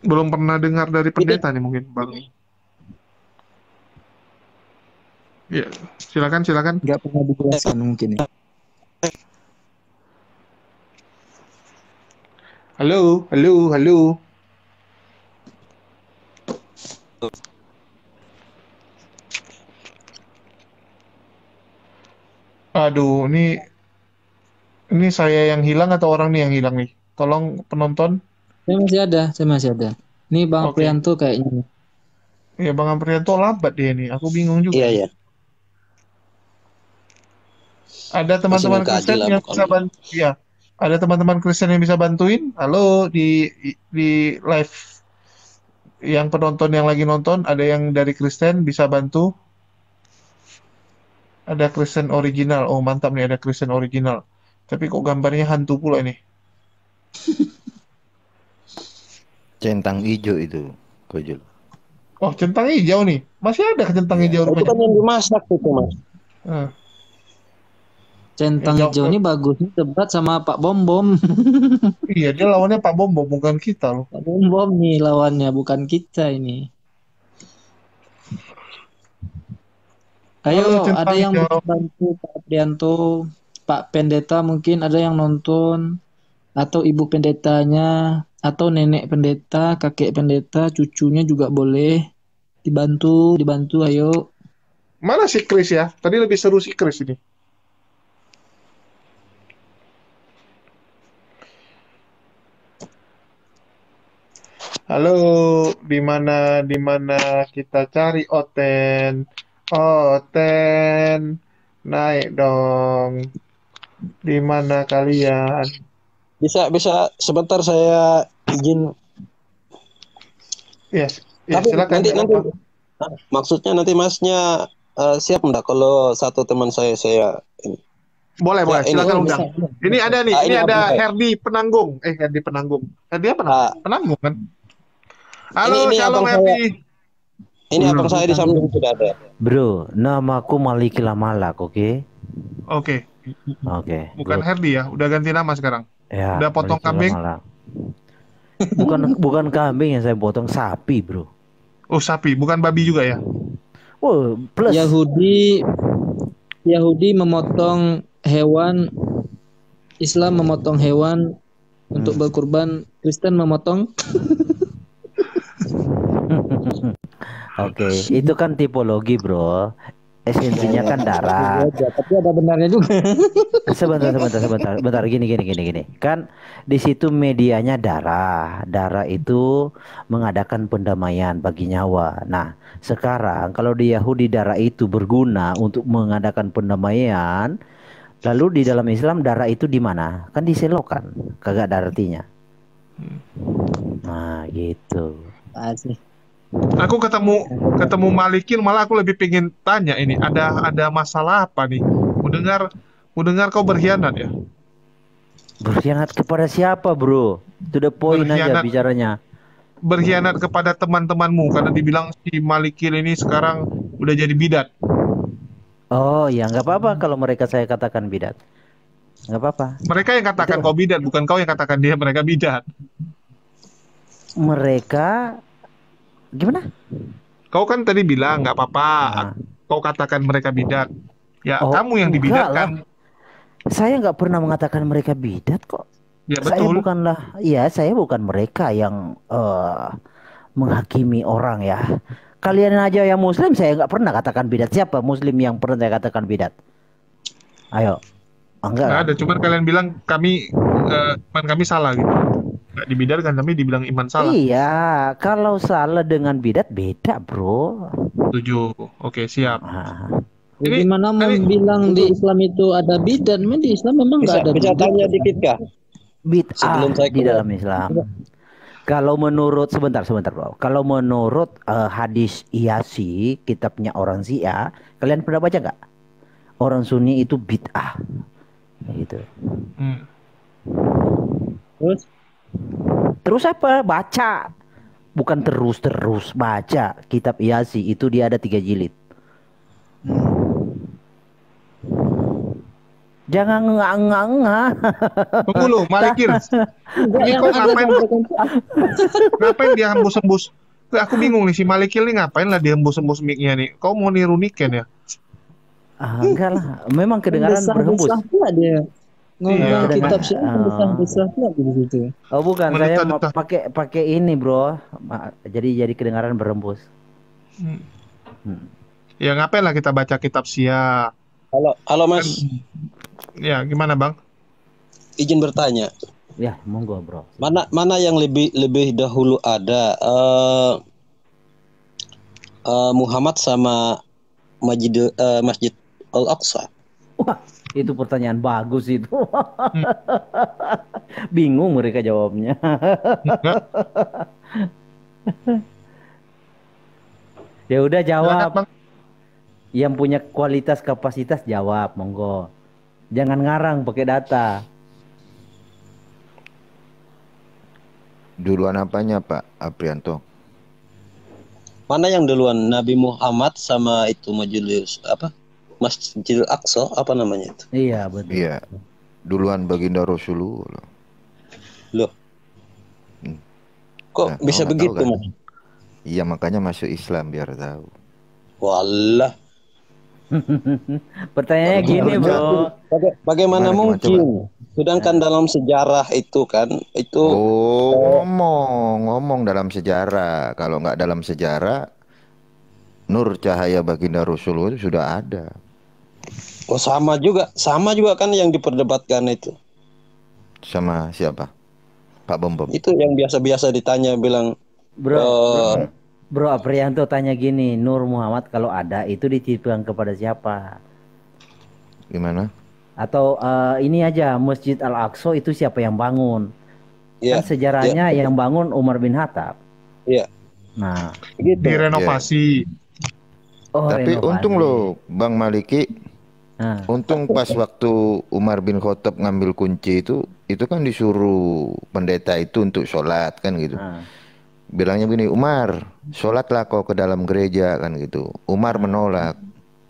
Speaker 1: Belum pernah dengar dari pendeta nih mungkin, Bang. Ya, silakan.
Speaker 3: Nggak pernah dijelaskan mungkin ya.
Speaker 1: Halo. Aduh, ini saya yang hilang atau orang nih yang hilang nih? Tolong penonton.
Speaker 3: Saya masih ada. Ini Bang Aprianto kayaknya.
Speaker 1: Ya, Bang Aprianto lambat dia nih. Aku bingung juga.
Speaker 5: Iya.
Speaker 1: Ada teman-teman Kristen yang bisa bantu? Ya. Ada teman-teman Kristen yang bisa bantuin? Halo di live Yang penonton yang lagi nonton, ada yang dari Kristen bisa bantu? Ada Kristen original. Oh, mantap nih, ada Kristen original. Tapi kok gambarnya hantu pula ini?
Speaker 7: Centang hijau itu, Kojul.
Speaker 1: Oh, centang hijau nih. Masih ada centang hijau
Speaker 5: Itu
Speaker 1: rupanya.
Speaker 5: kan yang dimasak itu, Mas.
Speaker 1: Ah,
Speaker 3: Centang
Speaker 1: yang
Speaker 3: hijau
Speaker 1: jauh.
Speaker 3: ini bagusnya debat sama Pak Bom Bom.
Speaker 1: Iya, dia lawannya Pak Bom, bukan kita loh.
Speaker 3: Pak Bom Bom nih lawannya, bukan kita ini.
Speaker 1: Halo,
Speaker 3: Ayo, ada
Speaker 1: centang
Speaker 3: yang
Speaker 1: hijau.
Speaker 3: bisa bantu Pak Aprianto, Pak Pendeta mungkin ada yang nonton, atau ibu pendetanya, atau nenek pendeta, kakek pendeta, cucunya juga boleh dibantu, ayo.
Speaker 1: Mana si Chris ya? Tadi lebih seru si Chris ini. Halo, di mana kita cari Oten? Oten, naik dong. Di mana kalian?
Speaker 5: Bisa sebentar saya izin.
Speaker 1: Yes, ya
Speaker 5: Tapi
Speaker 1: silakan.
Speaker 5: nanti
Speaker 1: Nggak apa.
Speaker 5: maksudnya nanti Masnya siap enggak kalau satu teman saya ini.
Speaker 1: Boleh,
Speaker 5: Ya, ini.
Speaker 1: silakan
Speaker 3: Oh,
Speaker 1: undang.
Speaker 3: bisa.
Speaker 1: Ini ada nih, ini
Speaker 5: Ini
Speaker 1: ada
Speaker 5: abang saya.
Speaker 1: Herdi Penanggung. Herdi Penanggung. Herdi apa namanya?
Speaker 5: Ah,
Speaker 1: Penanggung kan? Halo,
Speaker 5: ini
Speaker 1: shalom
Speaker 5: abang saya.
Speaker 1: Herdi.
Speaker 5: Ini abang saya di samping sudah ada.
Speaker 8: Bro, namaku Maliki Lamalak, oke?
Speaker 1: Oke,
Speaker 8: Oke,
Speaker 1: bukan
Speaker 8: good.
Speaker 1: Herdi ya, udah ganti nama sekarang.
Speaker 8: Ya,
Speaker 1: Udah potong
Speaker 8: Maliki
Speaker 1: kambing?
Speaker 8: Lamalak. Bukan kambing yang saya potong, sapi, bro.
Speaker 1: Oh, sapi, bukan babi juga ya?
Speaker 8: Oh, plus.
Speaker 3: Yahudi memotong hewan, Islam memotong hewan untuk berkurban, Kristen memotong.
Speaker 8: Oke, itu kan tipologi, bro. Esensinya kan darah.
Speaker 3: Tapi ada benarnya juga.
Speaker 8: Sebentar. Gini. Kan di situ medianya darah. Darah itu mengadakan pendamaian bagi nyawa. Nah, sekarang kalau di Yahudi darah itu berguna untuk mengadakan pendamaian, lalu di dalam Islam darah itu di mana? Kan diselokan, kagak ada artinya. Nah, gitu.
Speaker 3: Asik.
Speaker 1: Aku ketemu Malikin, malah aku lebih pengen tanya ini, ada masalah apa nih? Mau dengar kau berkhianat ya?
Speaker 8: Berkhianat kepada siapa, bro? To the point aja bicaranya.
Speaker 1: Berkhianat kepada teman-temanmu karena dibilang si Malikin ini sekarang udah jadi bidat.
Speaker 8: Oh ya, nggak apa-apa kalau mereka saya katakan bidat. Nggak apa-apa.
Speaker 1: Mereka yang katakan kau bidat, bukan kau yang katakan mereka bidat.
Speaker 8: Mereka gimana?
Speaker 1: Kau kan tadi bilang nggak apa-apa, kau katakan mereka bidat. Ya, kamu yang dibidatkan.
Speaker 8: Saya nggak pernah mengatakan mereka bidat kok.
Speaker 1: Ya, betul.
Speaker 8: Saya bukan mereka yang menghakimi orang ya. Kalian aja yang Muslim saya nggak pernah katakan bidat. Siapa Muslim yang pernah saya katakan bidat? Ayo. Enggak
Speaker 1: ada, cuman kalian bilang iman kami salah gitu. Nggak dibidatkan, tapi dibilang iman salah.
Speaker 8: Iya, kalau salah dengan bidat beda, bro.
Speaker 1: Setuju. Oke, siap.
Speaker 3: Gimana mau bilang di Islam itu ada bidat? Memang di Islam memang nggak ada.
Speaker 5: Bisa tanya dikit kah?
Speaker 8: Bid'ah di dalam Islam. Kalau menurut sebentar bro. Kalau menurut hadis Iyasi, kitabnya orang Syiah, kalian pernah baca nggak? Orang Sunni itu bid'ah, gitu. Terus apa? Baca, bukan terus baca kitab Iyasi itu, dia ada 3 jilid. Jangan nganga.
Speaker 1: Tunggu lu, Malikin. Ini kok ngapain dia hembus-hembus? Aku bingung nih, si Malikin nih ngapain lah dia hembus-hembus mic-nya nih? Kau mau niru Niken ya?
Speaker 8: Enggak lah, memang kedengaran berhembus.
Speaker 3: Dia ngomong kitab sih besar di situ.
Speaker 8: Oh bukan, saya mau pakai ini bro, jadi kedengaran berhembus.
Speaker 1: Ya ngapain lah kita baca kitab Syiah.
Speaker 5: Halo Mas.
Speaker 1: Ya gimana bang?
Speaker 5: Izin bertanya.
Speaker 8: Ya monggo bro.
Speaker 5: Mana yang lebih dahulu ada Muhammad sama Masjid Al-Aqsa?
Speaker 8: Wah, itu pertanyaan bagus itu. Bingung mereka jawabnya. Ya udah
Speaker 1: Silakan,
Speaker 8: jawab.
Speaker 1: Bang.
Speaker 8: Yang punya kualitas kapasitas jawab, monggo. Jangan ngarang pakai data.
Speaker 7: Duluan apanya Pak Aprianto?
Speaker 5: Mana yang duluan, Nabi Muhammad sama itu Majelis apa? Masjidil Aqsa apa namanya itu?
Speaker 8: Iya, betul.
Speaker 7: Iya. Duluan baginda Rasulullah.
Speaker 5: Loh. Kok
Speaker 7: Nah,
Speaker 5: bisa
Speaker 7: kau nggak tahu
Speaker 5: begitu,
Speaker 7: kan?
Speaker 5: Mas?
Speaker 7: Iya, makanya masuk Islam biar tahu.
Speaker 5: Walah.
Speaker 8: Pertanyaannya gini, Bro.
Speaker 5: Bagaimana
Speaker 7: Gimana,
Speaker 5: mungkin?
Speaker 7: coba?
Speaker 5: Sedangkan dalam sejarah itu kan, itu
Speaker 7: Oh, ngomong dalam sejarah. Kalau nggak dalam sejarah, nur cahaya baginda Rasulullah itu sudah ada.
Speaker 5: oh sama juga kan yang diperdebatkan itu.
Speaker 7: Sama siapa? Pak Bom Bom.
Speaker 5: Itu yang biasa-biasa ditanya bilang,
Speaker 8: Bro Aprianto tanya gini, Nur Muhammad kalau ada itu dititipkan kepada siapa?
Speaker 7: Gimana?
Speaker 8: Atau ini aja Masjid Al-Aqsa itu siapa yang bangun?
Speaker 5: ya,
Speaker 8: Kan sejarahnya yang bangun Umar bin Khattab.
Speaker 5: ya,
Speaker 8: Nah,
Speaker 5: gitu.
Speaker 1: Direnovasi.
Speaker 8: oh
Speaker 7: Tapi
Speaker 8: renovasi.
Speaker 7: untung loh, Bang Maliki.
Speaker 8: Nah,
Speaker 7: Untung pas waktu Umar bin Khattab ngambil kunci itu kan disuruh pendeta itu untuk sholat kan gitu.
Speaker 8: nah.
Speaker 7: Bilangnya begini, Umar, sholatlah kau ke dalam gereja kan gitu. Umar menolak.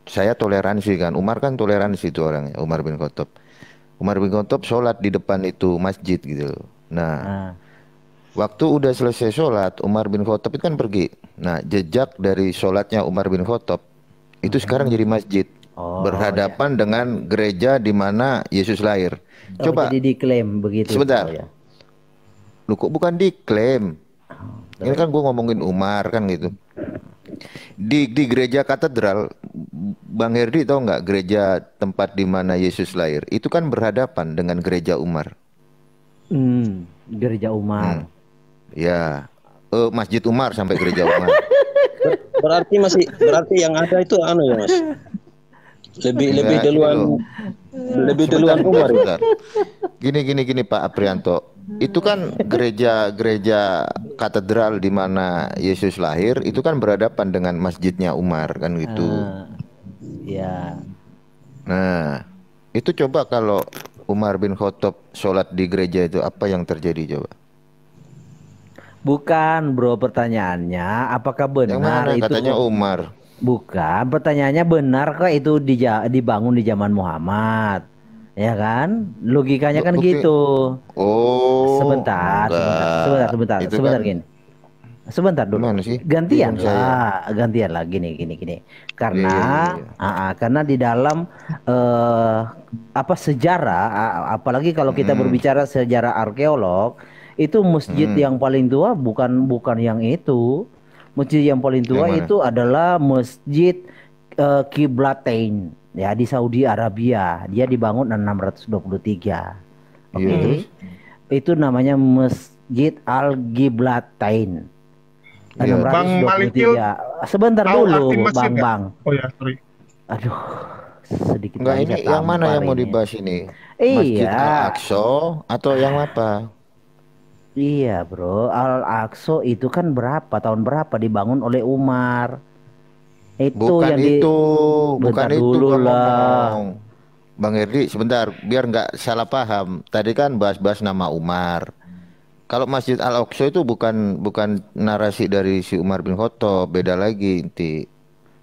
Speaker 7: Saya toleransi kan. Umar kan toleransi itu orangnya, Umar bin Khattab. Umar bin Khattab sholat di depan itu masjid gitu. Nah, waktu udah selesai sholat, Umar bin Khattab itu kan pergi. Nah, jejak dari sholatnya Umar bin Khattab itu sekarang jadi masjid. Berhadapan dengan gereja di mana Yesus lahir. Coba.
Speaker 8: Jadi diklaim begitu.
Speaker 7: Sebentar. Lu kok bukan diklaim? Ini kan gue ngomongin Umar kan gitu. Di gereja katedral, Bang Herdi tahu nggak gereja tempat di mana Yesus lahir? Itu kan berhadapan dengan gereja Umar.
Speaker 8: Gereja Umar.
Speaker 7: Ya, Masjid Umar sampai gereja Umar.
Speaker 5: Berarti yang ada itu ya Mas. Lebih duluan Umar.
Speaker 7: Gini Pak Aprianto. Itu kan gereja katedral di mana Yesus lahir itu kan berhadapan dengan masjidnya Umar kan gitu.
Speaker 8: Ya.
Speaker 7: Nah, itu coba kalau Umar bin Khattab sholat di gereja itu apa yang terjadi coba?
Speaker 8: Bukan, Bro, pertanyaannya apakah benar
Speaker 7: yang mana?
Speaker 8: itu?
Speaker 7: Katanya Umar.
Speaker 8: Bukan, pertanyaannya benar kah itu dibangun di zaman Muhammad? Ya kan? Logikanya kan gitu.
Speaker 7: Oh.
Speaker 8: Sebentar gini. Sebentar dulu. Gantian lah gini. Karena karena di dalam sejarah, apalagi kalau kita berbicara sejarah arkeolog, itu masjid yang paling tua bukan yang itu. Masjid yang paling tua itu adalah Masjid Qiblatain ya di Saudi Arabia. Dia dibangun 623. Oke. Itu namanya Masjid Al-Qiblatain. 623. Sebentar dulu, Bang.
Speaker 1: Oh ya, sorry.
Speaker 8: Aduh, sedikit.
Speaker 7: Enggak, ini yang mana yang mau dibahas ini? Masjid Al-Aqsa atau yang apa?
Speaker 8: Iya, Bro. Al-Aqsa itu kan tahun berapa dibangun oleh Umar? Itu
Speaker 7: bukan
Speaker 8: yang
Speaker 7: bukan itu ngomong. Bang Herdi, sebentar, biar nggak salah paham. Tadi kan bahas-bahas nama Umar. Kalau Masjid Al-Aqsa itu bukan narasi dari si Umar bin Khattab, beda lagi inti.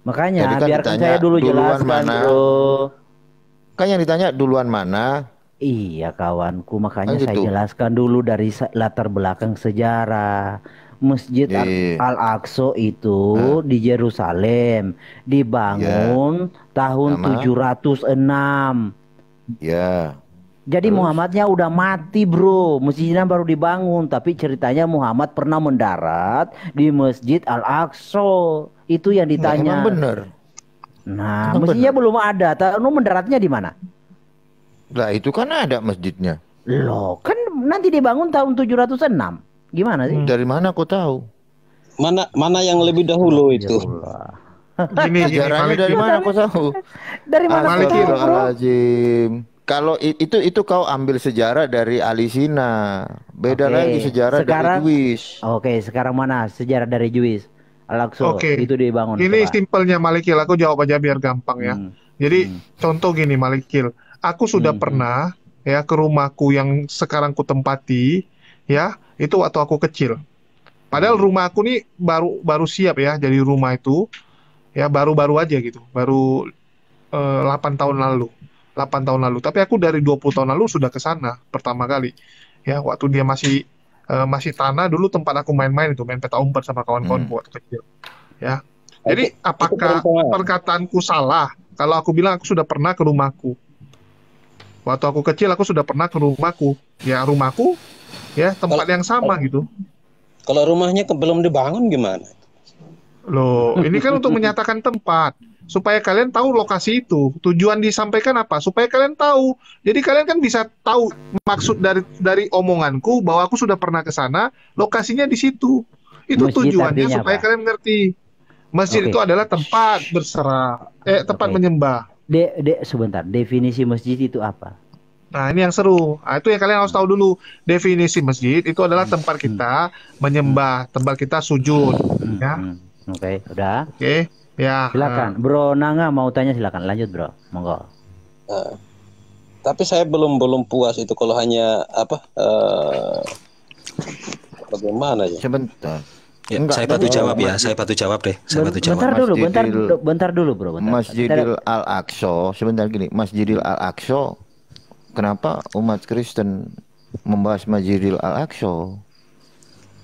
Speaker 8: Makanya kan biarkan saya dulu jelaskan, Bro.
Speaker 7: Kan yang ditanya duluan mana?
Speaker 8: Iya kawanku, makanya saya jelaskan dulu dari latar belakang sejarah. Masjid Al-Aqsa itu di Yerusalem dibangun tahun 706.
Speaker 7: Ya.
Speaker 8: Jadi Muhammadnya udah mati, Bro. Masjidnya baru dibangun, tapi ceritanya Muhammad pernah mendarat di Masjid Al-Aqsa. Itu yang ditanya.
Speaker 7: Emang bener.
Speaker 8: Nah, masjidnya belum ada. Tahu mendaratnya di mana?
Speaker 7: Lah itu kan ada masjidnya.
Speaker 8: Loh, kan nanti dibangun tahun 706. Gimana sih?
Speaker 7: Dari mana kau tahu?
Speaker 5: Mana yang lebih dahulu itu?
Speaker 7: Gini, dari mana kau tahu?
Speaker 8: Dari mana kau tahu, Bro?
Speaker 7: Kalau itu kau ambil sejarah dari Alisina. Beda lagi sejarah dari Juwis.
Speaker 8: Oke, sekarang mana sejarah dari Juwis? Al-Aqsa
Speaker 1: Oke.
Speaker 8: itu dibangun.
Speaker 1: Ini
Speaker 8: Coba.
Speaker 1: simpelnya Malikil, aku jawab aja biar gampang ya. Jadi contoh gini Malikil, aku sudah pernah ya ke rumahku yang sekarang ku tempati ya, itu waktu aku kecil. Padahal rumah aku nih baru siap ya jadi rumah itu ya baru-baru aja gitu. Baru 8 tahun lalu. 8 tahun lalu. Tapi aku dari 20 tahun lalu sudah ke sana pertama kali. Ya, waktu dia masih tanah dulu tempat aku main-main itu, main peta umpet sama kawan-kawan waktu kecil. Ya. Jadi apakah perkataanku salah kalau aku bilang aku sudah pernah ke rumahku? Waktu aku kecil aku sudah pernah ke rumahku. Ya, rumahku ya tempat yang sama gitu.
Speaker 5: Kalau rumahnya belum dibangun gimana?
Speaker 1: Loh, ini kan untuk menyatakan tempat supaya kalian tahu lokasi itu. Tujuan disampaikan apa? Supaya kalian tahu. Jadi kalian kan bisa tahu maksud dari omonganku bahwa aku sudah pernah ke sana, lokasinya di situ. Itu
Speaker 8: Masjid
Speaker 1: tujuannya
Speaker 8: artinya
Speaker 1: supaya
Speaker 8: apa?
Speaker 1: kalian mengerti. Masjid
Speaker 8: Oke.
Speaker 1: itu adalah tempat berserah, tempat
Speaker 8: Oke.
Speaker 1: menyembah.
Speaker 8: Sebentar, definisi masjid itu apa?
Speaker 1: Nah, ini yang seru. Nah, itu yang kalian harus tahu dulu. Definisi masjid itu adalah tempat kita menyembah, tempat kita sujud, ya.
Speaker 8: Oke, udah.
Speaker 1: Oke, ya.
Speaker 8: Silakan, Bro Nanga mau tanya, silakan lanjut Bro, monggo.
Speaker 5: Tapi saya belum puas itu kalau hanya bagaimana ya?
Speaker 7: Sebentar.
Speaker 9: Ya, saya patut jawab ya, saya patut jawab deh. Saya patut jawab.
Speaker 8: Bentar dulu Bro, bentar.
Speaker 7: Masjidil Al-Aqsa, sebentar gini, Masjidil Al-Aqsa. Kenapa umat Kristen membahas Masjidil Al-Aqsa?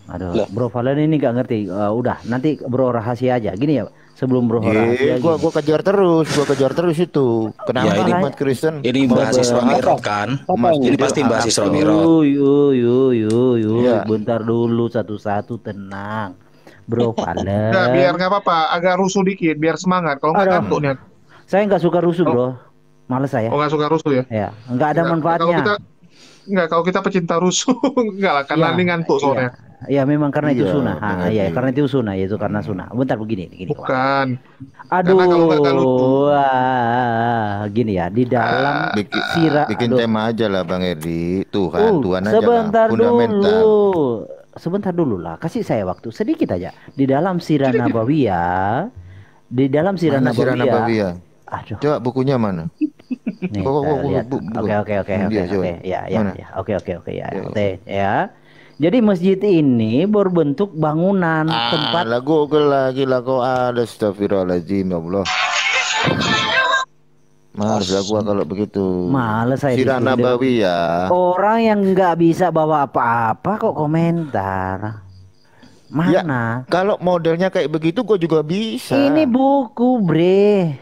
Speaker 8: Aduh, Bro Valen ini nggak ngerti. Udah, nanti Bro rahasia aja. Gini ya, sebelum Bro rahasia.
Speaker 7: Gua kejar terus itu. Kenapa
Speaker 9: Ya,
Speaker 7: umat Kristen?
Speaker 9: Ini bahas Isra Mi'raj kan? Ini pasti bahas Isra Mi'raj.
Speaker 8: Yuk, bentar dulu satu-satu, tenang. Bro Valen.
Speaker 1: Nah, biar nggak apa-apa, agak rusuh dikit, biar semangat. Kalau nggak ngantuk nih.
Speaker 8: Saya nggak suka rusuh, Bro. Males saya.
Speaker 1: Oh, nggak suka rusuh ya?
Speaker 8: Ya, nggak ada manfaatnya.
Speaker 1: Kalau kita pecinta rusuh, enggak lah, karena ini ngantuk soalnya.
Speaker 8: Ya memang karena itu sunnah. Iya, karena itu sunnah, yaitu karena sunnah. Bentar begini.
Speaker 1: Bukan.
Speaker 8: Aduh, gini ya, di dalam sirah.
Speaker 7: Bikin tema aja lah Bang Erdi. Tuhan aja
Speaker 8: sebentar
Speaker 7: lah, fundamental.
Speaker 8: Sebentar dulu lah, kasih saya waktu sedikit aja. Di dalam sirah Nabawiyah,
Speaker 7: Aduh. Coba bukunya mana?
Speaker 8: Nih, lihat. Oke. Ya. Jadi masjid ini berbentuk bangunan tempat.
Speaker 7: Google lagi lah kok ada, astagfirullahaladzim ya Allah. Males lah gua kalau begitu.
Speaker 8: Males saya.
Speaker 7: Sirah Nabawiyah.
Speaker 8: Orang yang nggak bisa bawa apa-apa kok komentar. Mana?
Speaker 7: Ya, kalau modelnya kayak begitu gua juga bisa.
Speaker 8: Ini buku, Bre.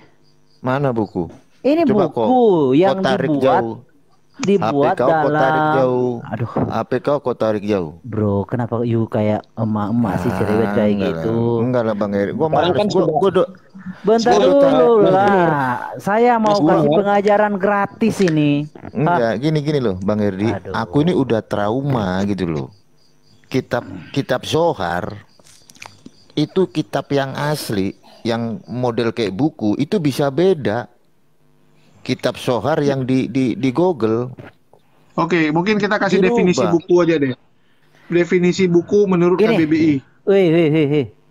Speaker 7: Mana buku?
Speaker 8: Ini
Speaker 7: coba
Speaker 8: buku yang
Speaker 7: tarik
Speaker 8: dibuat
Speaker 7: HP kau
Speaker 8: dalam.
Speaker 7: Kau tarik jauh.
Speaker 8: Aduh.
Speaker 7: HP kau tarik jauh.
Speaker 8: Bro, kenapa you kayak emak-emak sih cerewet kayak gitu?
Speaker 7: Enggak lah Bang Eri. Gua malas.
Speaker 8: Bentar dulu lah. Saya mau kasih pengajaran gratis ini.
Speaker 7: Enggak, gini loh Bang Erdi. Aku ini udah trauma gitu loh. Kitab Zohar itu kitab yang asli, yang model kayak buku itu bisa beda. Kitab Zohar yang di Google.
Speaker 1: Oke, mungkin kita kasih definisi buku aja deh. Definisi buku menurut KBBI.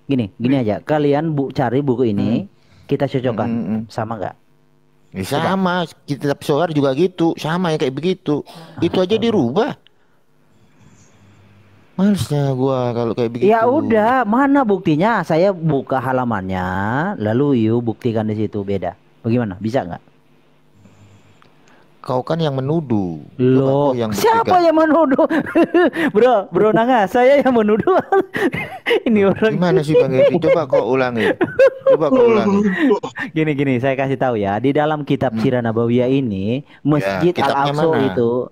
Speaker 8: Gini aja. Kalian cari buku ini, kita cocokkan. Sama nggak?
Speaker 7: Sama. Kitab Zohar juga gitu, sama ya kayak begitu. Itu aja dirubah. Malesnya gua kalau kayak begitu.
Speaker 8: Ya udah, mana buktinya? Saya buka halamannya, lalu you buktikan di situ beda. Bagaimana? Bisa nggak?
Speaker 7: Kau kan yang menuduh.
Speaker 8: Loh, siapa yang menuduh? Bro Nanga, saya yang menuduh. Ini orang.
Speaker 7: Gimana sih Bang Edi? Coba kau ulangi.
Speaker 8: Gini, saya kasih tahu ya. Di dalam kitab Sirah Nabawiyah ini, Masjid Al-Aqsa itu.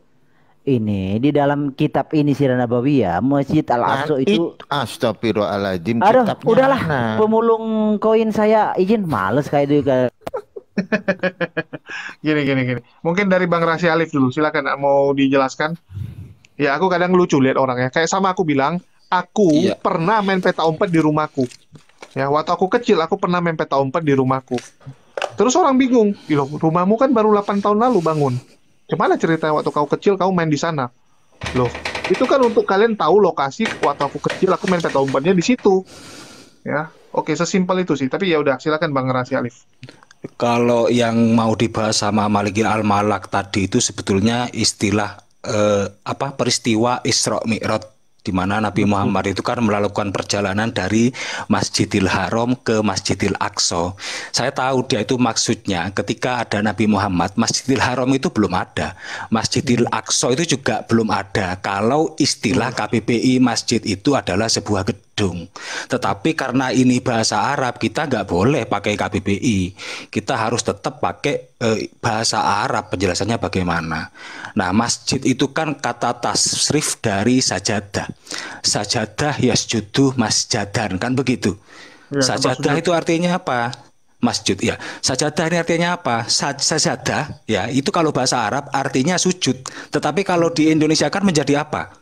Speaker 8: Ini di dalam kitab ini Sirah Nabawiyah, Masjid Al-Aqsa itu.
Speaker 7: Astagfirullahaladzim.
Speaker 8: Aduh, udahlah. Pemulung koin saya izin, males kayak itu.
Speaker 1: Gini. Mungkin dari Bang Rasi Alif dulu. Silakan, mau dijelaskan. Ya, aku kadang lucu lihat orang ya. Kayak sama aku bilang, aku pernah main peta umpet di rumahku. Ya, waktu aku kecil aku pernah main peta umpet di rumahku. Terus orang bingung, rumahmu kan baru 8 tahun lalu bangun. Gimana ceritanya waktu kau kecil kau main di sana? Loh, itu kan untuk kalian tahu lokasi waktu aku kecil aku main peta umpetnya di situ. Ya. Oke, sesimpel itu sih. Tapi ya udah, silakan Bang Rasi Alif.
Speaker 9: Kalau yang mau dibahas sama Malikin Al-Malak tadi itu sebetulnya istilah peristiwa Isra Mi'raj, di mana Nabi Muhammad itu kan melakukan perjalanan dari Masjidil Haram ke Masjidil Aqsa. Saya tahu dia itu maksudnya ketika ada Nabi Muhammad, Masjidil Haram itu belum ada, Masjidil Aqsa itu juga belum ada. Kalau istilah KBBI masjid itu adalah sebuah gedung. Tetapi karena ini bahasa Arab, kita nggak boleh pakai KBBI. Kita harus tetap pakai bahasa Arab, penjelasannya bagaimana. Nah, masjid itu kan kata tasrif dari sajadah. Sajadah yasjudu masjadan, kan begitu. Ya, sajadah itu artinya apa? Masjid ya. Sajadah ini artinya apa? Sajadah ya, itu kalau bahasa Arab artinya sujud. Tetapi kalau di Indonesia kan menjadi apa?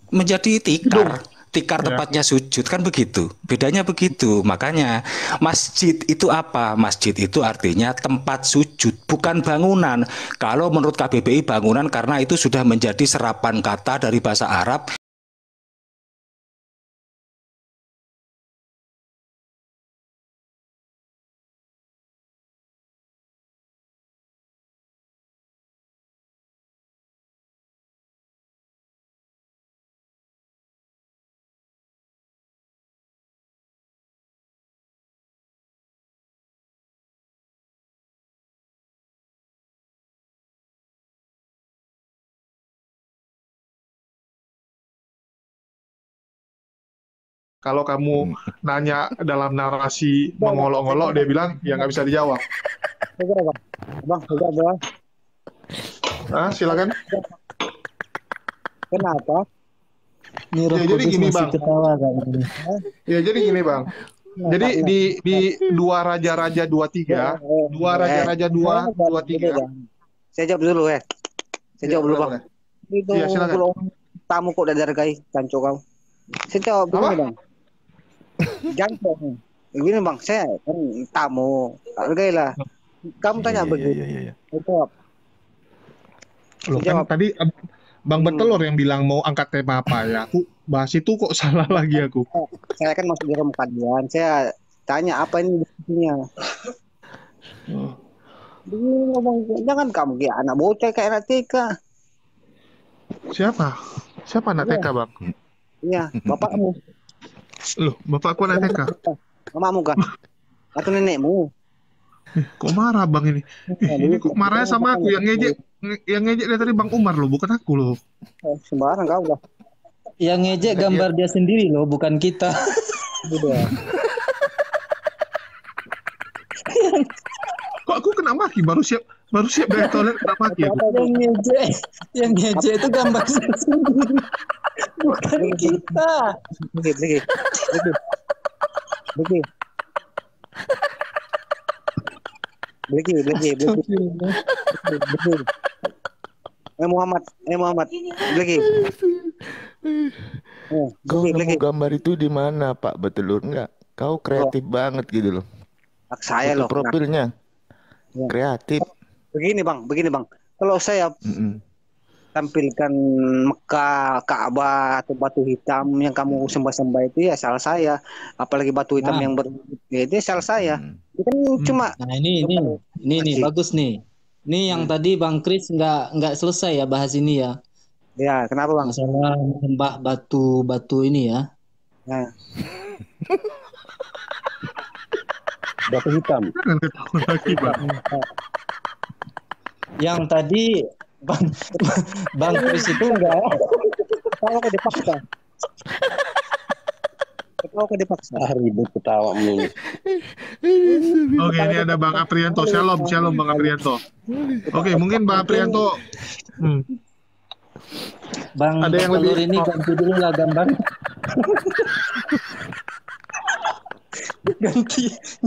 Speaker 9: Menjadi tikar. Tikar tempatnya sujud, kan begitu. Bedanya begitu. Makanya masjid itu apa? Masjid itu artinya tempat sujud, bukan bangunan. Kalau menurut KBBI bangunan, karena itu sudah menjadi serapan kata dari bahasa Arab.
Speaker 1: Kalau kamu nanya dalam narasi mengolok-olok, dia bilang ya nggak bisa dijawab.
Speaker 2: Bang.
Speaker 1: Silakan.
Speaker 2: Kenapa?
Speaker 1: Ya, jadi gini Bang. Ya jadi gini Bang. Jadi di dua raja-raja 23, dua raja-raja 23.
Speaker 2: Saya jawab dulu Saya jawab dulu Bang. Itu
Speaker 1: ya, silakan.
Speaker 2: Tamu kok udah dihargai, canco kamu. Saya jawab dulu Bang. Jangan begini Bang, saya kan tamu, hargailah. Kamu tanya begini.
Speaker 1: Loh, kan tadi Bang Betelor yang bilang mau angkat tema apa ya? Aku bahas itu kok salah lagi aku.
Speaker 2: Saya kan masuk di rumah kajian. Saya tanya apa ini diskusinya. Begini ngomong, jangan kamu kayak anak bocah kayak anak TK.
Speaker 1: Siapa anak TK Bang?
Speaker 2: Iya, bapakmu.
Speaker 1: Loh, bapakku anak TK.
Speaker 2: Mamamu kan? Atau nenekmu?
Speaker 1: Kok marah Bang ini? Ini kok marahnya sama aku yang ngejek dari tadi Bang Umar loh, bukan aku loh.
Speaker 2: Sembarang kau lah.
Speaker 3: Yang ngejek gambar dia sendiri loh, bukan kita.
Speaker 1: Kok aku kena maki baru siap dari toilet kena maki aku.
Speaker 3: Yang ngejek itu gambar sendiri. Bukan kita.
Speaker 2: Begini. Muhammad. Lagi.
Speaker 7: Kamu gambar itu di mana Pak Betelur? Enggak. Kau kreatif banget gitu loh.
Speaker 2: Saya loh.
Speaker 7: Profilnya kreatif.
Speaker 2: Begini bang. Kalau saya tampilkan Mekah, Ka'bah atau batu hitam yang kamu sembah-sembah itu ya salah saya. Apalagi batu hitam yang itu salah saya. Itu kan cuma.
Speaker 3: Nah ini bagus nih. Ini yang tadi Bang Kris nggak selesai ya bahas ini ya.
Speaker 2: Ya kenapa Bang?
Speaker 3: Masalah menyembah batu ini ya.
Speaker 2: Nah.
Speaker 5: Batu hitam.
Speaker 3: Yang tadi Bang Kris itu enggak.
Speaker 2: Ketawa ke dipaksa.
Speaker 5: Ribut ketawa mulu.
Speaker 1: Oke, ini ada Bang Aprianto. Shalom Bang Aprianto. Oke, mungkin Bang Aprianto.
Speaker 3: Bang, ada yang lebih ini ganti dulu lah gambar.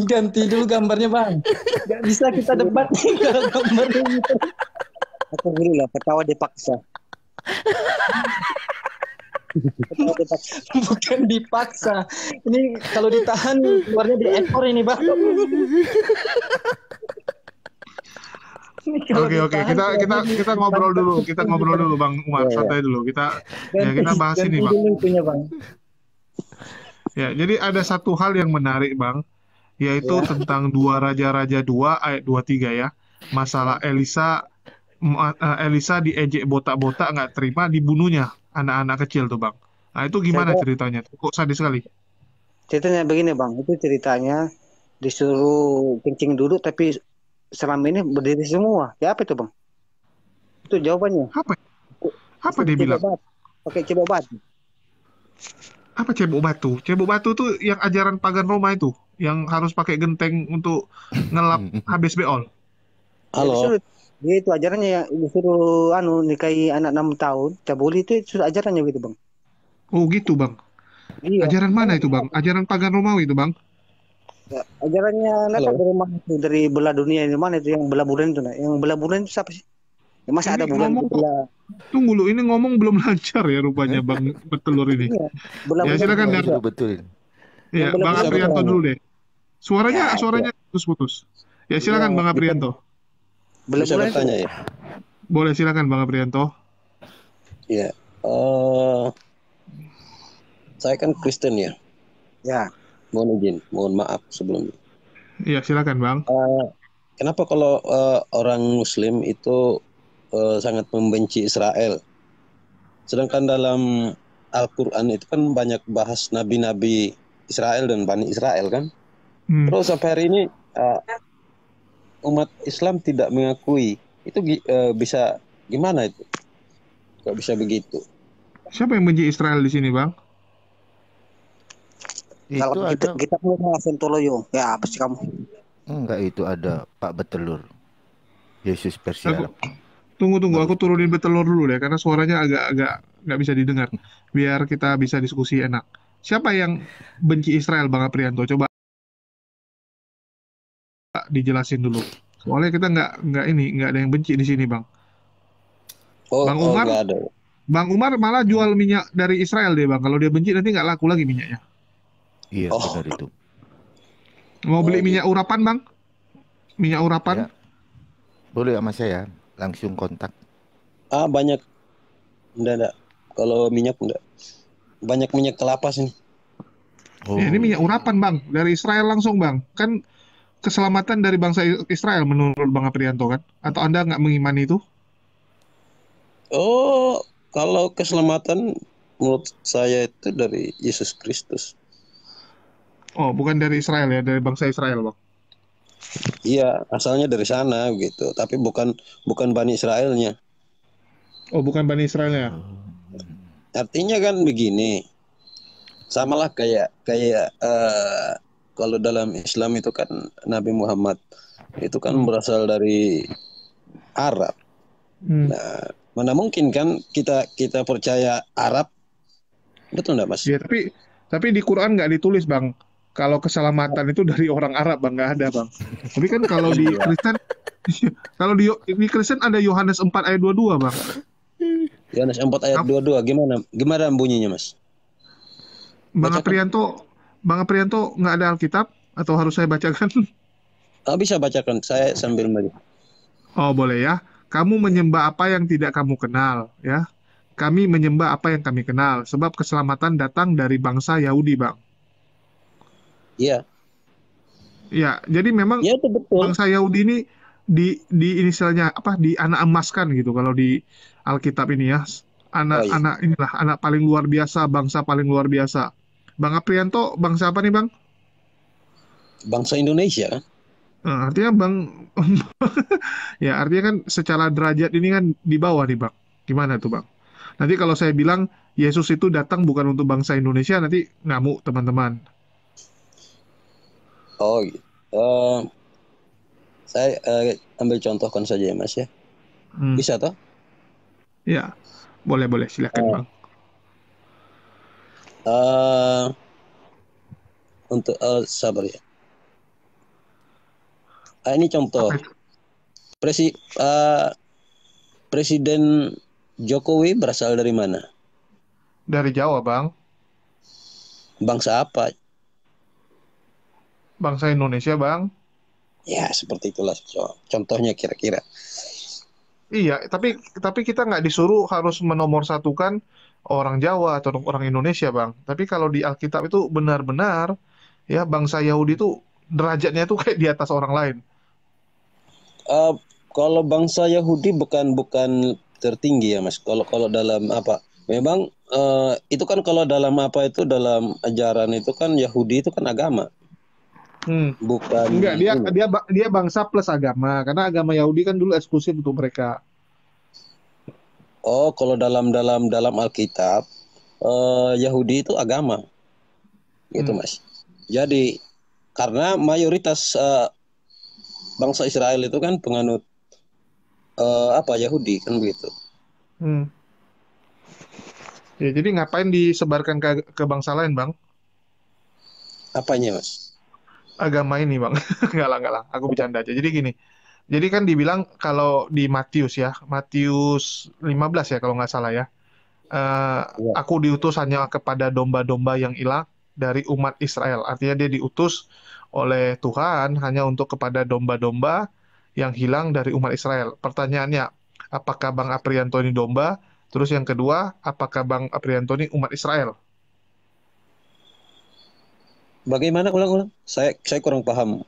Speaker 3: ganti dulu gambarnya Bang. Gak bisa kita debat nih kalau gambarnya gitu.
Speaker 2: Aku dulu lah, ketawa dipaksa.
Speaker 3: Bukan dipaksa. Ini kalau ditahan keluarnya di ekor ini Bang.
Speaker 1: Oke. Kita ngobrol dulu Bang Umar, santai dulu. Kita bahas ini Bang. Ya, jadi ada satu hal yang menarik, Bang, yaitu
Speaker 2: Ya.
Speaker 1: tentang 2 Raja-Raja 2 ayat 23 ya. Masalah Elisa diejek botak-botak nggak terima dibunuhnya anak-anak kecil tuh, Bang. Nah, itu
Speaker 2: Saya
Speaker 1: gimana
Speaker 2: tahu
Speaker 1: ceritanya? Kok sadis sekali?
Speaker 2: ceritanya begini bang, itu ceritanya disuruh kencing dulu tapi selama ini berdiri semua. Ya apa itu bang? Itu jawabannya.
Speaker 1: Apa? Apa
Speaker 2: Disuruh
Speaker 1: dia
Speaker 2: cebok
Speaker 1: bilang?
Speaker 2: batu, pakai cebok batu.
Speaker 1: Apa cebok batu? Cebok batu tuh yang ajaran pagan Roma itu, yang harus pakai genteng untuk ngelap habis beol.
Speaker 2: Ya
Speaker 5: Halo,
Speaker 2: disuruh dia itu ajarannya yang disuruh nikahi anak 6 tahun, cabuli itu sudah ajarannya gitu bang.
Speaker 1: Oh gitu, Bang.
Speaker 2: Iya.
Speaker 1: Ajaran mana
Speaker 2: Banyak
Speaker 1: itu, Bang? Ajaran pagan Romawi itu, Bang?
Speaker 2: ya, ajarannya nggak tahu
Speaker 5: halo.
Speaker 2: dari mana itu, dari belah dunia ini mana itu yang belah bulan itu, nah. Yang belah bulan itu siapa sih? Ya, masa
Speaker 1: Ini
Speaker 2: ada bulan
Speaker 1: ngomong kok,
Speaker 2: belah?
Speaker 1: tunggu lu, ini ngomong belum lancar ya rupanya, Bang Bertelur ini.
Speaker 2: Iya, belah
Speaker 1: Ya
Speaker 2: bulan
Speaker 1: silakan,
Speaker 2: itu.
Speaker 1: Dan.
Speaker 2: Iya.
Speaker 7: Betul.
Speaker 2: Yang
Speaker 1: Ya,
Speaker 2: belah
Speaker 1: Bang
Speaker 2: bulan
Speaker 5: Bisa
Speaker 2: itu.
Speaker 1: Aprianto
Speaker 5: bertanya?
Speaker 1: dulu deh. Suaranya,
Speaker 2: Ya,
Speaker 1: suaranya putus-putus. Ya
Speaker 2: iya,
Speaker 1: silakan, Bang Aprianto.
Speaker 2: belah
Speaker 5: Bisa
Speaker 2: bulan itu.
Speaker 5: bertanya ya?
Speaker 1: Boleh, silakan, Bang Aprianto.
Speaker 5: Ya. Saya kan Kristen ya.
Speaker 2: Ya,
Speaker 5: Mohon maaf sebelumnya.
Speaker 1: Ya silakan, Bang.
Speaker 5: Kenapa kalau orang Muslim itu sangat membenci Israel? Sedangkan dalam Al-Quran itu kan banyak bahas nabi-nabi Israel dan Bani Israel kan.
Speaker 1: Hmm.
Speaker 5: Terus sampai hari ini umat Islam tidak mengakui. Itu bisa gimana itu? Kok bisa begitu?
Speaker 1: Siapa yang benci Israel di sini, Bang?
Speaker 2: kalau
Speaker 7: Itu ada
Speaker 2: kita mau Sentoloyo, ya apa sih kamu?
Speaker 7: enggak, itu ada Pak Betelur. Yesus Persia.
Speaker 1: Tunggu, aku
Speaker 7: Bagus.
Speaker 1: turunin Betelur dulu deh, karena suaranya agak nggak bisa didengar. Biar kita bisa diskusi enak. Siapa yang benci Israel, Bang Aprianto? Coba dijelasin dulu. Soalnya kita nggak ada yang benci di sini, Bang. Bang Umar,
Speaker 5: Nggak ada.
Speaker 1: Bang Umar malah jual minyak dari Israel deh, Bang. Kalau dia benci nanti nggak laku lagi minyaknya.
Speaker 7: Iya,
Speaker 5: Oh,
Speaker 7: benar itu.
Speaker 1: Mau beli
Speaker 5: gitu.
Speaker 1: minyak urapan, Bang? Minyak urapan?
Speaker 7: Ya, boleh sama saya langsung kontak.
Speaker 5: Banyak. Enggak. Kalau minyak enggak. Banyak minyak kelapa sih.
Speaker 7: Oh,
Speaker 1: Ya, ini minyak
Speaker 7: iya.
Speaker 1: urapan, Bang. Dari Israel langsung, Bang. Kan keselamatan dari bangsa Israel menurut Bang Aprianto kan? Atau Anda nggak mengimani itu?
Speaker 5: Oh, kalau keselamatan menurut saya itu dari Yesus Kristus.
Speaker 1: Oh, bukan dari Israel ya, dari bangsa Israel, Bang.
Speaker 5: Iya, asalnya dari sana gitu, tapi bukan Bani Israelnya.
Speaker 1: Oh, bukan Bani Israel ya.
Speaker 5: Artinya kan begini, samalah kayak kalau dalam Islam itu kan Nabi Muhammad itu kan berasal dari Arab.
Speaker 1: Hmm.
Speaker 5: Nah, mana mungkin kan kita percaya Arab, betul nggak Mas?
Speaker 1: Ya, tapi di Quran nggak ditulis, Bang. Kalau keselamatan itu dari orang Arab, Bang, nggak ada, Bang. Tapi kan kalau di
Speaker 5: Iya.
Speaker 1: Kristen, kalau di Kristen ada Yohanes 4 ayat 22, Bang.
Speaker 5: Yohanes 4 ayat 22 gimana bunyinya Mas?
Speaker 1: Bang
Speaker 5: Bacakan.
Speaker 1: Aprianto nggak ada Alkitab atau harus saya bacakan?
Speaker 5: Bisa bacakan, saya sambil melihat.
Speaker 1: Oh, boleh ya. Kamu menyembah apa yang tidak kamu kenal, ya. Kami menyembah apa yang kami kenal, sebab keselamatan datang dari bangsa Yahudi, Bang.
Speaker 5: Iya.
Speaker 1: Ya, jadi memang
Speaker 5: Ya itu betul.
Speaker 1: bangsa Yahudi ini di inisialnya apa? Di anak emaskan gitu kalau di Alkitab ini ya.
Speaker 5: Oh iya.
Speaker 1: Anak inilah anak paling luar biasa, bangsa paling luar biasa. Bang Aprianto, bangsa apa nih, Bang?
Speaker 5: Bangsa Indonesia kan?
Speaker 1: Artinya Bang ya artinya kan secara derajat ini kan di bawah nih, Bang. Gimana tuh, Bang? Nanti kalau saya bilang Yesus itu datang bukan untuk bangsa Indonesia, nanti ngamuk teman-teman.
Speaker 5: Oh gitu. Saya ambil contohkan saja ya Mas ya. Bisa toh?
Speaker 1: Ya, boleh silakan, Bang.
Speaker 5: Untuk sabar ya. Ini contoh. Presiden Jokowi berasal dari mana?
Speaker 1: Dari Jawa, Bang.
Speaker 5: Bangsa apa?
Speaker 1: Bangsa Indonesia, Bang.
Speaker 5: Ya, seperti itulah contohnya kira-kira.
Speaker 1: Iya, tapi kita nggak disuruh harus menomorsatukan orang Jawa atau orang Indonesia, Bang. Tapi kalau di Alkitab itu benar-benar ya bangsa Yahudi itu derajatnya itu kayak di atas orang lain.
Speaker 5: Eh, Kalau bangsa Yahudi bukan bukan tertinggi ya Mas. Kalau kalau dalam apa? Memang itu kan kalau dalam apa itu dalam ajaran itu kan Yahudi itu kan agama, bukan
Speaker 1: Enggak, dia
Speaker 5: ini.
Speaker 1: dia dia bangsa plus agama karena agama Yahudi kan dulu eksklusif untuk mereka.
Speaker 5: Oh, kalau dalam Alkitab Yahudi itu agama, gitu Mas. Jadi karena mayoritas bangsa Israel itu kan penganut apa Yahudi kan begitu.
Speaker 1: Hmm. Ya, jadi ngapain disebarkan ke bangsa lain, Bang?
Speaker 5: Apanya, Mas?
Speaker 1: Agama ini, Bang. Enggak lah. Aku bercanda aja. Jadi gini. Jadi kan dibilang kalau di Matius ya, Matius 15 ya kalau nggak salah ya. Aku diutus hanya kepada domba-domba yang hilang dari umat Israel. Artinya dia diutus oleh Tuhan hanya untuk kepada domba-domba yang hilang dari umat Israel. Pertanyaannya, apakah Bang Aprianto ini domba? Terus yang kedua, apakah Bang Aprianto ini umat Israel?
Speaker 5: Bagaimana ulang-ulang? Saya kurang paham.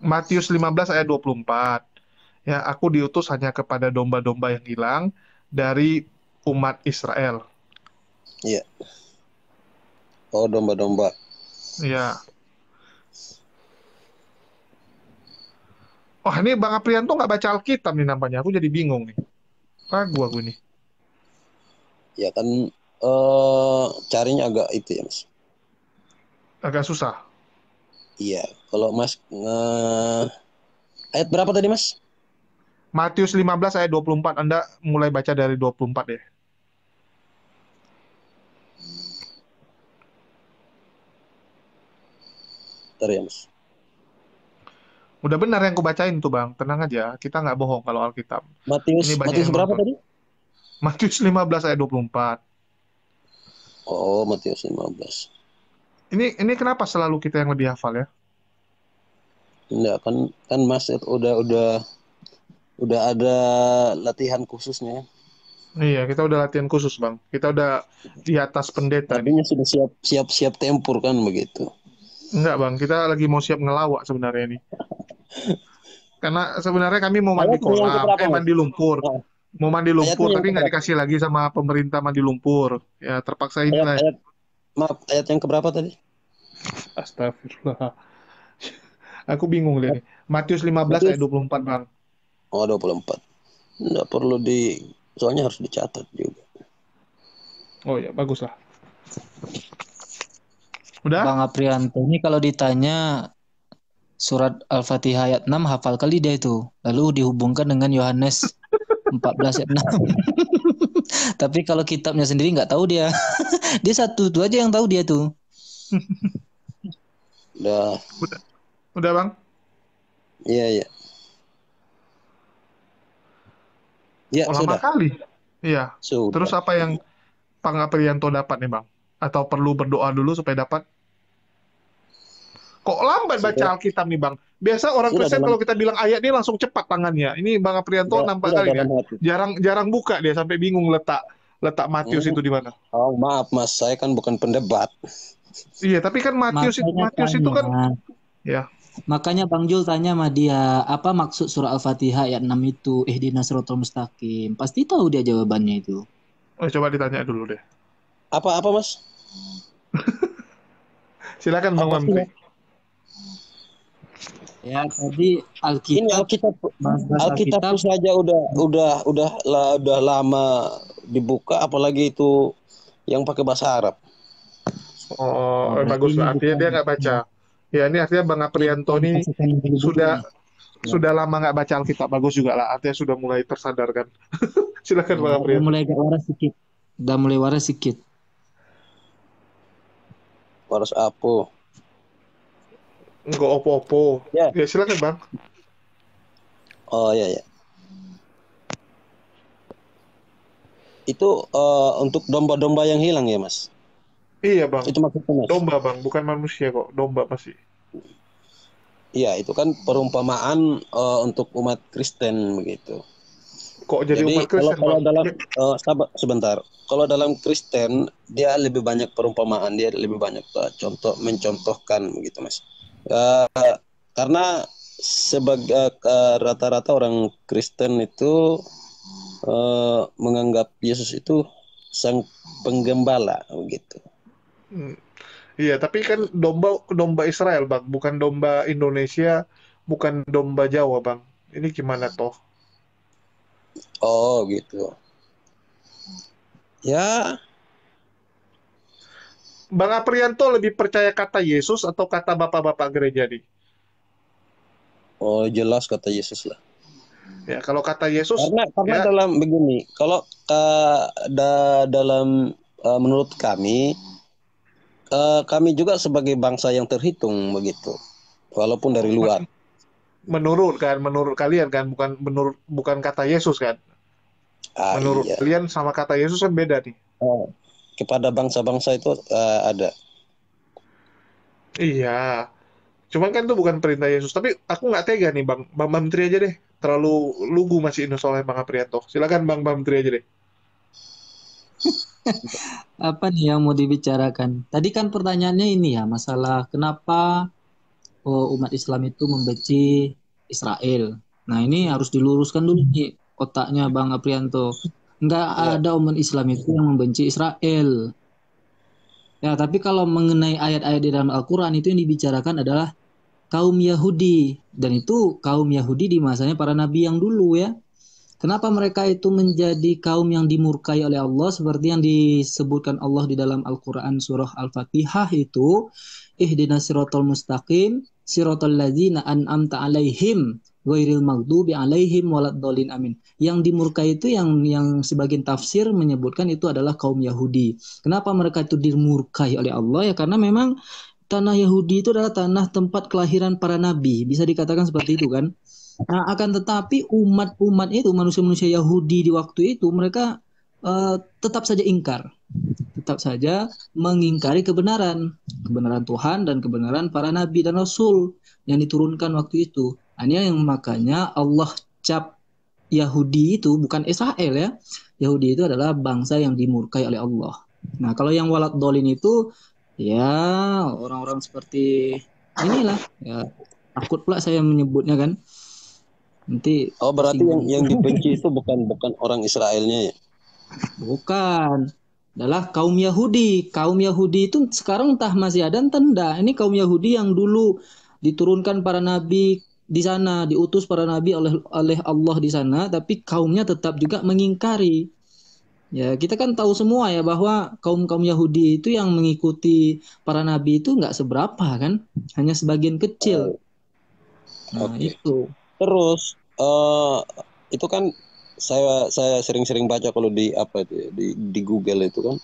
Speaker 1: Matius 15 ayat 24. Ya, aku diutus hanya kepada domba-domba yang hilang dari umat Israel.
Speaker 5: Iya. Oh, domba-domba.
Speaker 1: Ya. Oh, ini Bang Aprianto nggak baca Alkitab nih nampaknya. Aku jadi bingung nih. Ragu aku ini.
Speaker 5: Ya kan carinya agak itu ya, Mas.
Speaker 1: Agak susah.
Speaker 5: Iya, kalau Mas ayat berapa tadi, Mas?
Speaker 1: Matius 15 ayat 24. Anda mulai baca dari 24 ya.
Speaker 5: Bentar ya, Mas.
Speaker 1: Udah benar yang kubacain tuh, Bang. Tenang aja, kita nggak bohong kalau Alkitab.
Speaker 5: Matius berapa tadi?
Speaker 1: Matius 15 ayat 24.
Speaker 5: Oh, Matius 15.
Speaker 1: Ini kenapa selalu kita yang lebih hafal ya?
Speaker 5: Enggak, kan Mas udah ada latihan khususnya.
Speaker 1: Iya, kita udah latihan khusus, Bang. Kita udah di atas pendeta.
Speaker 5: Artinya sudah siap tempur kan begitu.
Speaker 1: Enggak, Bang. Kita lagi mau siap ngelawak sebenarnya nih. Karena sebenarnya kami mau mandi kolam, mandi lumpur. Mau mandi lumpur, tapi nggak dikasih lagi sama pemerintah mandi lumpur. Ya, terpaksa inilah.
Speaker 5: Maaf, ayat yang keberapa tadi?
Speaker 1: Astagfirullah. Aku bingung lihat nih. Matius 15 ayat 24, Bang.
Speaker 5: Oh, 24. Nggak perlu soalnya harus dicatat juga.
Speaker 1: Oh ya, bagus lah. Udah?
Speaker 3: Bang Aprianto ini kalau ditanya surat Al-Fatihah ayat 6 hafal kali dia itu. Lalu dihubungkan dengan Yohanes 14 ayat 6. Tapi kalau kitabnya sendiri nggak tahu dia. Dia satu itu aja yang tahu dia tuh.
Speaker 1: Udah, Bang?
Speaker 5: Iya. Ya,
Speaker 1: lama kali. Iya.
Speaker 5: Sudah.
Speaker 1: Terus apa yang Bang Aprianto dapat nih, Bang? Atau perlu berdoa dulu supaya dapat? Kok lambat baca Alkitab nih, Bang? Biasa orang Kristen kalau kita bilang ayat ini langsung cepat tangannya. Ini Bang Aprianto nampak kali ya. Jarang buka dia sampai bingung letak Matius itu di mana.
Speaker 5: Oh, maaf Mas, saya kan bukan pendebat.
Speaker 1: Iya, tapi kan Matius itu kan ya.
Speaker 3: Makanya Bang Jul tanya sama dia, apa maksud surah Al-Fatihah ayat 6 itu? Ihdinas siratal mustaqim. Pasti tahu dia jawabannya itu.
Speaker 1: Oh, coba ditanya dulu deh.
Speaker 5: Apa Mas?
Speaker 1: Silakan Bang Mamri.
Speaker 3: Ya, tadi Alkitab
Speaker 5: saja udah lama dibuka, apalagi itu yang pakai bahasa Arab.
Speaker 1: Oh, bagus lah. Artinya dia nggak baca. Ya, ini artinya Bang Aprianto ini sudah lama nggak baca Alkitab. Bagus juga lah. Artinya sudah mulai tersadarkan. Silakan Bang Aprianto.
Speaker 3: Udah mulai waras sedikit.
Speaker 5: Waras apa?
Speaker 1: Enggak opo-opo. Ya, silakan Bang.
Speaker 5: Oh ya. Itu untuk domba-domba yang hilang ya, Mas?
Speaker 1: Iya, Bang.
Speaker 5: Itu maksudnya, Mas?
Speaker 1: Domba, Bang, bukan manusia kok. Domba pasti.
Speaker 5: Iya, itu kan perumpamaan untuk umat Kristen begitu.
Speaker 1: Kok jadi
Speaker 5: Jadi
Speaker 1: umat Kristen,
Speaker 5: kalau
Speaker 1: Bang?
Speaker 5: dalam sebentar, kalau dalam Kristen dia lebih banyak perumpamaan, dia lebih banyak mencontohkan begitu Mas. Karena sebagai rata-rata orang Kristen itu menganggap Yesus itu sang penggembala begitu.
Speaker 1: Iya, tapi kan domba Israel, Bang, bukan domba Indonesia, bukan domba Jawa, Bang. Ini gimana toh?
Speaker 5: Oh gitu. Ya,
Speaker 1: Bang Aprianto lebih percaya kata Yesus atau kata bapak-bapak gereja nih?
Speaker 5: oh jelas kata Yesus lah.
Speaker 1: Ya, kalau kata Yesus,
Speaker 5: Karena
Speaker 1: ya,
Speaker 5: dalam begini, kalau dalam menurut kami juga sebagai bangsa yang terhitung begitu, walaupun dari luar.
Speaker 1: menurut kalian kan, bukan kata Yesus kan? Menurut
Speaker 5: Iya.
Speaker 1: kalian sama kata Yesus kan beda nih.
Speaker 5: Kepada bangsa-bangsa itu ada.
Speaker 1: Iya, cuman kan itu bukan perintah Yesus. Tapi aku nggak tega nih, Bang Menteri aja deh. Terlalu lugu masih ini soalnya Bang Aprianto. Silakan Bang Menteri aja deh.
Speaker 3: Apa nih yang mau dibicarakan? Tadi kan pertanyaannya ini ya, masalah kenapa umat Islam itu membenci Israel. Nah, ini harus diluruskan dulu nih otaknya Bang Aprianto. Nggak
Speaker 5: Ya.
Speaker 3: ada umat Islam itu yang membenci Israel. Ya, tapi kalau mengenai ayat-ayat di dalam Al-Quran itu yang dibicarakan adalah kaum Yahudi. Dan itu kaum Yahudi di masanya para nabi yang dulu ya. Kenapa mereka itu menjadi kaum yang dimurkai oleh Allah seperti yang disebutkan Allah di dalam Al-Quran surah Al-Fatihah itu ihdinas siratal mustaqim siratal ladzina an'amta alaihim ghairil maghdubi alaihim waladdallin amin. Yang dimurkai itu yang sebagian tafsir menyebutkan itu adalah kaum Yahudi. Kenapa mereka itu dimurkai oleh Allah? Ya karena memang tanah Yahudi itu adalah tanah tempat kelahiran para nabi. Bisa dikatakan seperti itu kan? Nah, akan tetapi umat-umat itu, manusia-manusia Yahudi di waktu itu, mereka tetap saja ingkar. Tetap saja mengingkari kebenaran. Kebenaran Tuhan dan kebenaran para nabi dan rasul yang diturunkan waktu itu. Hanya yang makanya Allah cap Yahudi itu bukan Israel ya. Yahudi itu adalah bangsa yang dimurkai oleh Allah. Nah, kalau yang walad dolin itu, ya orang-orang seperti inilah. Ya, takut pula saya menyebutnya kan. Nanti
Speaker 5: Berarti yang dibenci itu bukan orang Israelnya ya?
Speaker 3: Bukan. Adalah kaum Yahudi. Kaum Yahudi itu sekarang entah masih ada entah enggak. Ini kaum Yahudi yang dulu diturunkan para nabi di sana, diutus para nabi oleh Allah di sana, tapi kaumnya tetap juga mengingkari. Ya, kita kan tahu semua ya bahwa kaum-kaum Yahudi itu yang mengikuti para nabi itu nggak seberapa kan, hanya sebagian kecil. Nah, itu.
Speaker 5: Terus itu kan saya sering-sering baca kalau di Google itu kan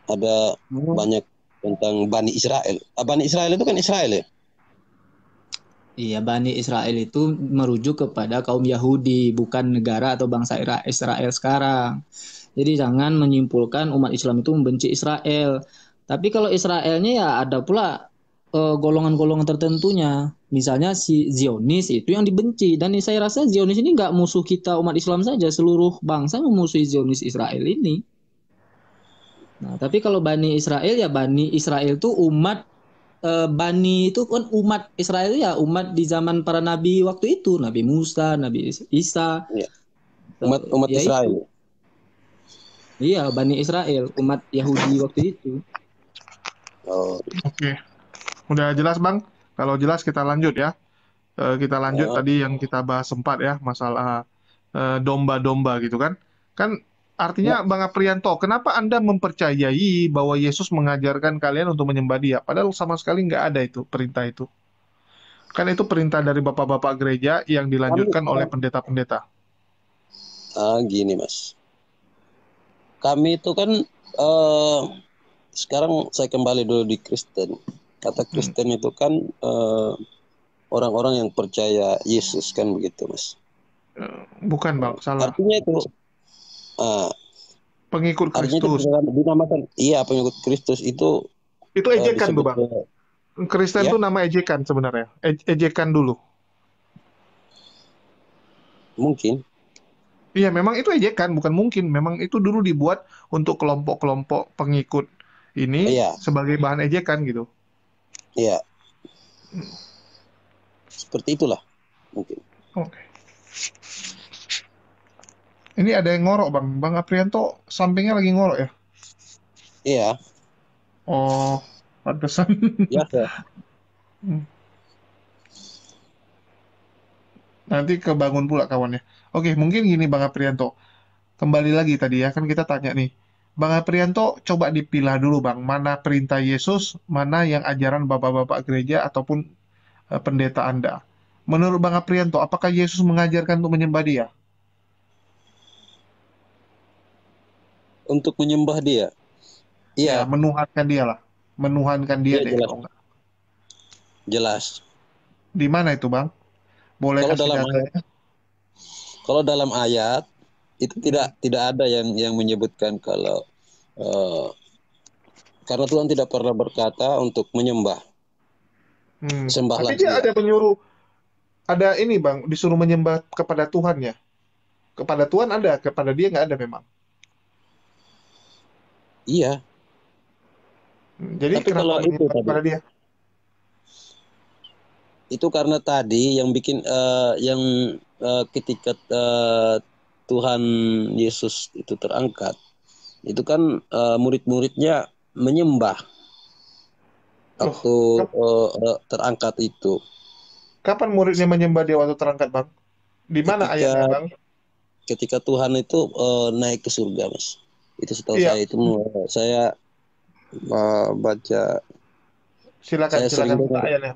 Speaker 5: ada banyak tentang Bani Israel. Bani Israel itu kan Israel ya?
Speaker 3: Iya, Bani Israel itu merujuk kepada kaum Yahudi, bukan negara atau bangsa Israel sekarang. Jadi jangan menyimpulkan umat Islam itu membenci Israel. Tapi kalau Israelnya ya ada pula golongan-golongan tertentunya. Misalnya si Zionis itu yang dibenci. Dan saya rasa Zionis ini nggak musuh kita umat Islam saja. Seluruh bangsa memusuhi Zionis Israel ini. Nah, tapi kalau Bani Israel ya Bani Israel itu umat Bani itu kan umat Israel ya umat di zaman para nabi waktu itu. Nabi Musa, Nabi Isa.
Speaker 5: Ya. Umat
Speaker 3: ya
Speaker 5: Israel.
Speaker 3: Itu. Iya, Bani Israel, umat Yahudi waktu itu.
Speaker 1: Oke. Udah jelas Bang? Kalau jelas kita lanjut ya. Kita lanjut tadi yang kita bahas sempat ya, masalah domba-domba gitu kan. Kan artinya Bang Aprianto, kenapa Anda mempercayai bahwa Yesus mengajarkan kalian untuk menyembah Dia? Padahal sama sekali nggak ada itu perintah itu. Kan itu perintah dari bapak-bapak gereja yang dilanjutkan oleh pendeta-pendeta.
Speaker 5: Gini Mas. Kami itu kan sekarang saya kembali dulu di Kristen. Kata Kristen itu kan orang-orang yang percaya Yesus kan begitu Mas.
Speaker 1: Bukan Bang, salah.
Speaker 5: Artinya itu
Speaker 1: pengikut Kristus.
Speaker 5: Dinamakan pengikut Kristus itu
Speaker 1: ejekan tuh Bang. Kristen itu nama ejekan sebenarnya. Ejekan dulu.
Speaker 5: Mungkin.
Speaker 1: Iya, memang itu ejekan, bukan mungkin. Memang itu dulu dibuat untuk kelompok-kelompok pengikut ini
Speaker 5: Iya,
Speaker 1: sebagai bahan ejekan gitu.
Speaker 5: iya, seperti itulah mungkin.
Speaker 1: Oke. Ini ada yang ngorok, Bang. Bang Aprianto sampingnya lagi ngorok ya?
Speaker 5: Iya,
Speaker 1: Oh, pantesan.
Speaker 5: biasa.
Speaker 1: Nanti kebangun pula kawannya. Oke, mungkin gini Bang Aprianto. Kembali lagi tadi ya, kan kita tanya nih. Bang Aprianto coba dipilah dulu Bang, mana perintah Yesus, mana yang ajaran bapak-bapak gereja ataupun pendeta Anda. Menurut Bang Aprianto, apakah Yesus mengajarkan untuk menyembah dia?
Speaker 5: Untuk menyembah dia.
Speaker 1: Ya,
Speaker 5: Iya,
Speaker 1: menuhankan dia lah. Menuhankan dia
Speaker 5: iya
Speaker 1: deh
Speaker 5: jelas,
Speaker 1: kalau enggak.
Speaker 5: jelas.
Speaker 1: Di mana itu Bang? Boleh
Speaker 5: Kalau
Speaker 1: kasih
Speaker 5: dalam ayat,
Speaker 1: datanya?
Speaker 5: kalau dalam ayat itu tidak ada yang menyebutkan kalau eh, karena Tuhan tidak pernah berkata untuk menyembah,
Speaker 1: Tapi
Speaker 5: sembahlah
Speaker 1: dia
Speaker 5: dia.
Speaker 1: ada menyuruh, ada ini Bang, disuruh menyembah kepada Tuhan ya. Kepada Tuhan ada, kepada dia nggak ada memang.
Speaker 5: Iya,
Speaker 1: Jadi
Speaker 5: tapi
Speaker 1: kenapa
Speaker 5: kalau itu
Speaker 1: menyembah
Speaker 5: tadi,
Speaker 1: kepada dia?
Speaker 5: itu karena tadi yang bikin ketika Tuhan Yesus itu terangkat, itu kan murid-muridnya menyembah
Speaker 1: Loh,
Speaker 5: waktu terangkat itu.
Speaker 1: kapan muridnya menyembah dia waktu terangkat Bang? Di mana
Speaker 5: Ketika
Speaker 1: ayatnya Bang?
Speaker 5: ketika Tuhan itu naik ke surga, Mas. Itu setahu
Speaker 1: Iya,
Speaker 5: saya itu saya baca,
Speaker 1: silakan
Speaker 5: saya sering
Speaker 1: silakan buka
Speaker 5: dengar.
Speaker 1: ayatnya.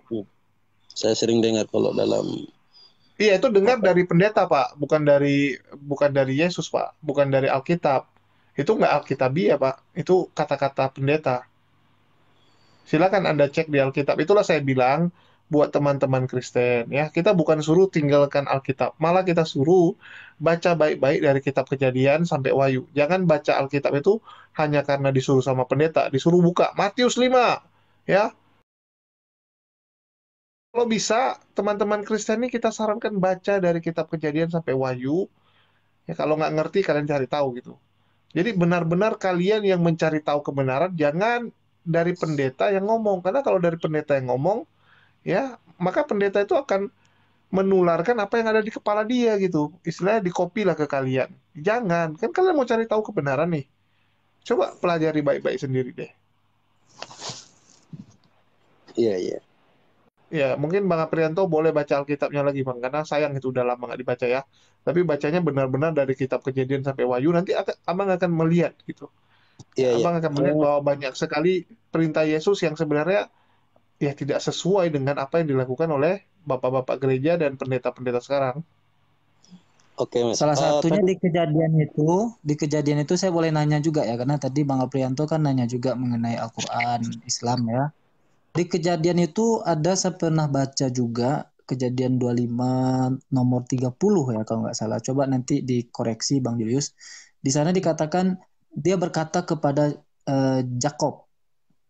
Speaker 5: Saya sering dengar kalau dalam
Speaker 1: Iya, itu dengar
Speaker 5: apa?
Speaker 1: dari pendeta, Pak, bukan dari Yesus, Pak, bukan dari Alkitab. Itu nggak Alkitabiah, Pak. Itu kata-kata pendeta. Silakan Anda cek di Alkitab. Itulah saya bilang buat teman-teman Kristen ya, kita bukan suruh tinggalkan Alkitab, malah kita suruh baca baik-baik dari kitab Kejadian sampai Wahyu. Jangan baca Alkitab itu hanya karena disuruh sama pendeta, disuruh buka Matius 5 ya. Kalau bisa, teman-teman Kristen ini kita sarankan baca dari kitab Kejadian sampai Wahyu. Ya kalau nggak ngerti kalian cari tahu gitu. Jadi benar-benar kalian yang mencari tahu kebenaran, jangan dari pendeta yang ngomong. Karena kalau dari pendeta yang ngomong, ya maka pendeta itu akan menularkan apa yang ada di kepala dia gitu. Istilahnya dikopi lah ke kalian. Jangan, kan kalian mau cari tahu kebenaran nih. Coba pelajari baik-baik sendiri deh.
Speaker 5: Iya, iya.
Speaker 1: Ya, mungkin Bang Aprianto boleh baca Alkitabnya lagi, Bang. Karena sayang itu udah lama nggak dibaca ya. Tapi bacanya benar-benar dari kitab Kejadian sampai Wahyu. Nanti Abang akan melihat gitu.
Speaker 5: Iya,
Speaker 1: Ya,
Speaker 5: iya.
Speaker 1: Abang akan melihat bahwa banyak sekali perintah Yesus yang sebenarnya ya tidak sesuai dengan apa yang dilakukan oleh bapak-bapak gereja dan pendeta-pendeta sekarang.
Speaker 5: Oke, Mas.
Speaker 3: Salah satunya
Speaker 5: Tadi
Speaker 3: di kejadian itu saya boleh nanya juga ya, karena tadi Bang Aprianto kan nanya juga mengenai Al-Quran Islam ya. Di kejadian itu ada saya pernah baca juga kejadian 25 nomor 30 ya kalau nggak salah. Coba nanti dikoreksi Bang Julius. Di sana dikatakan dia berkata kepada Jakob,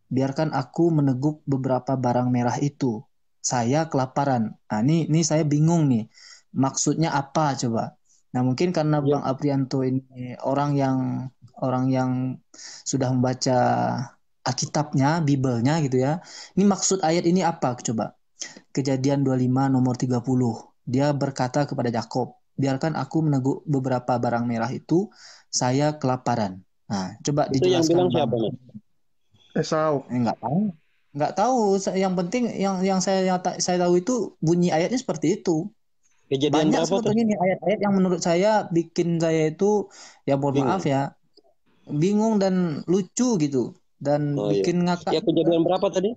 Speaker 3: biarkan aku meneguk beberapa barang merah itu. Saya kelaparan. Nah, ini saya bingung nih. Maksudnya apa coba? Nah, mungkin karena
Speaker 5: ya,
Speaker 3: Bang Aprianto ini orang yang sudah membaca Alkitabnya, Bibelnya gitu ya. Ini maksud ayat ini apa coba? Kejadian 25 nomor 30. Dia berkata kepada Yakob, biarkan aku meneguk beberapa barang merah itu, saya kelaparan. Nah, coba
Speaker 5: itu yang bilang
Speaker 3: dijelaskan Bang.
Speaker 5: siapa, Mas?
Speaker 1: Esau.
Speaker 3: Nggak tahu. Nggak tahu. Yang penting yang saya tahu itu bunyi ayatnya seperti itu.
Speaker 5: Kejadian
Speaker 3: Banyak
Speaker 5: berapa tuh?
Speaker 3: sebetulnya nih ayat-ayat yang menurut saya bikin saya itu ya mohon maaf
Speaker 5: Bingung.
Speaker 3: ya bingung dan lucu gitu dan
Speaker 5: Oh iya.
Speaker 3: bikin ngakak
Speaker 5: Ya, kejadian
Speaker 3: juga.
Speaker 5: berapa tadi?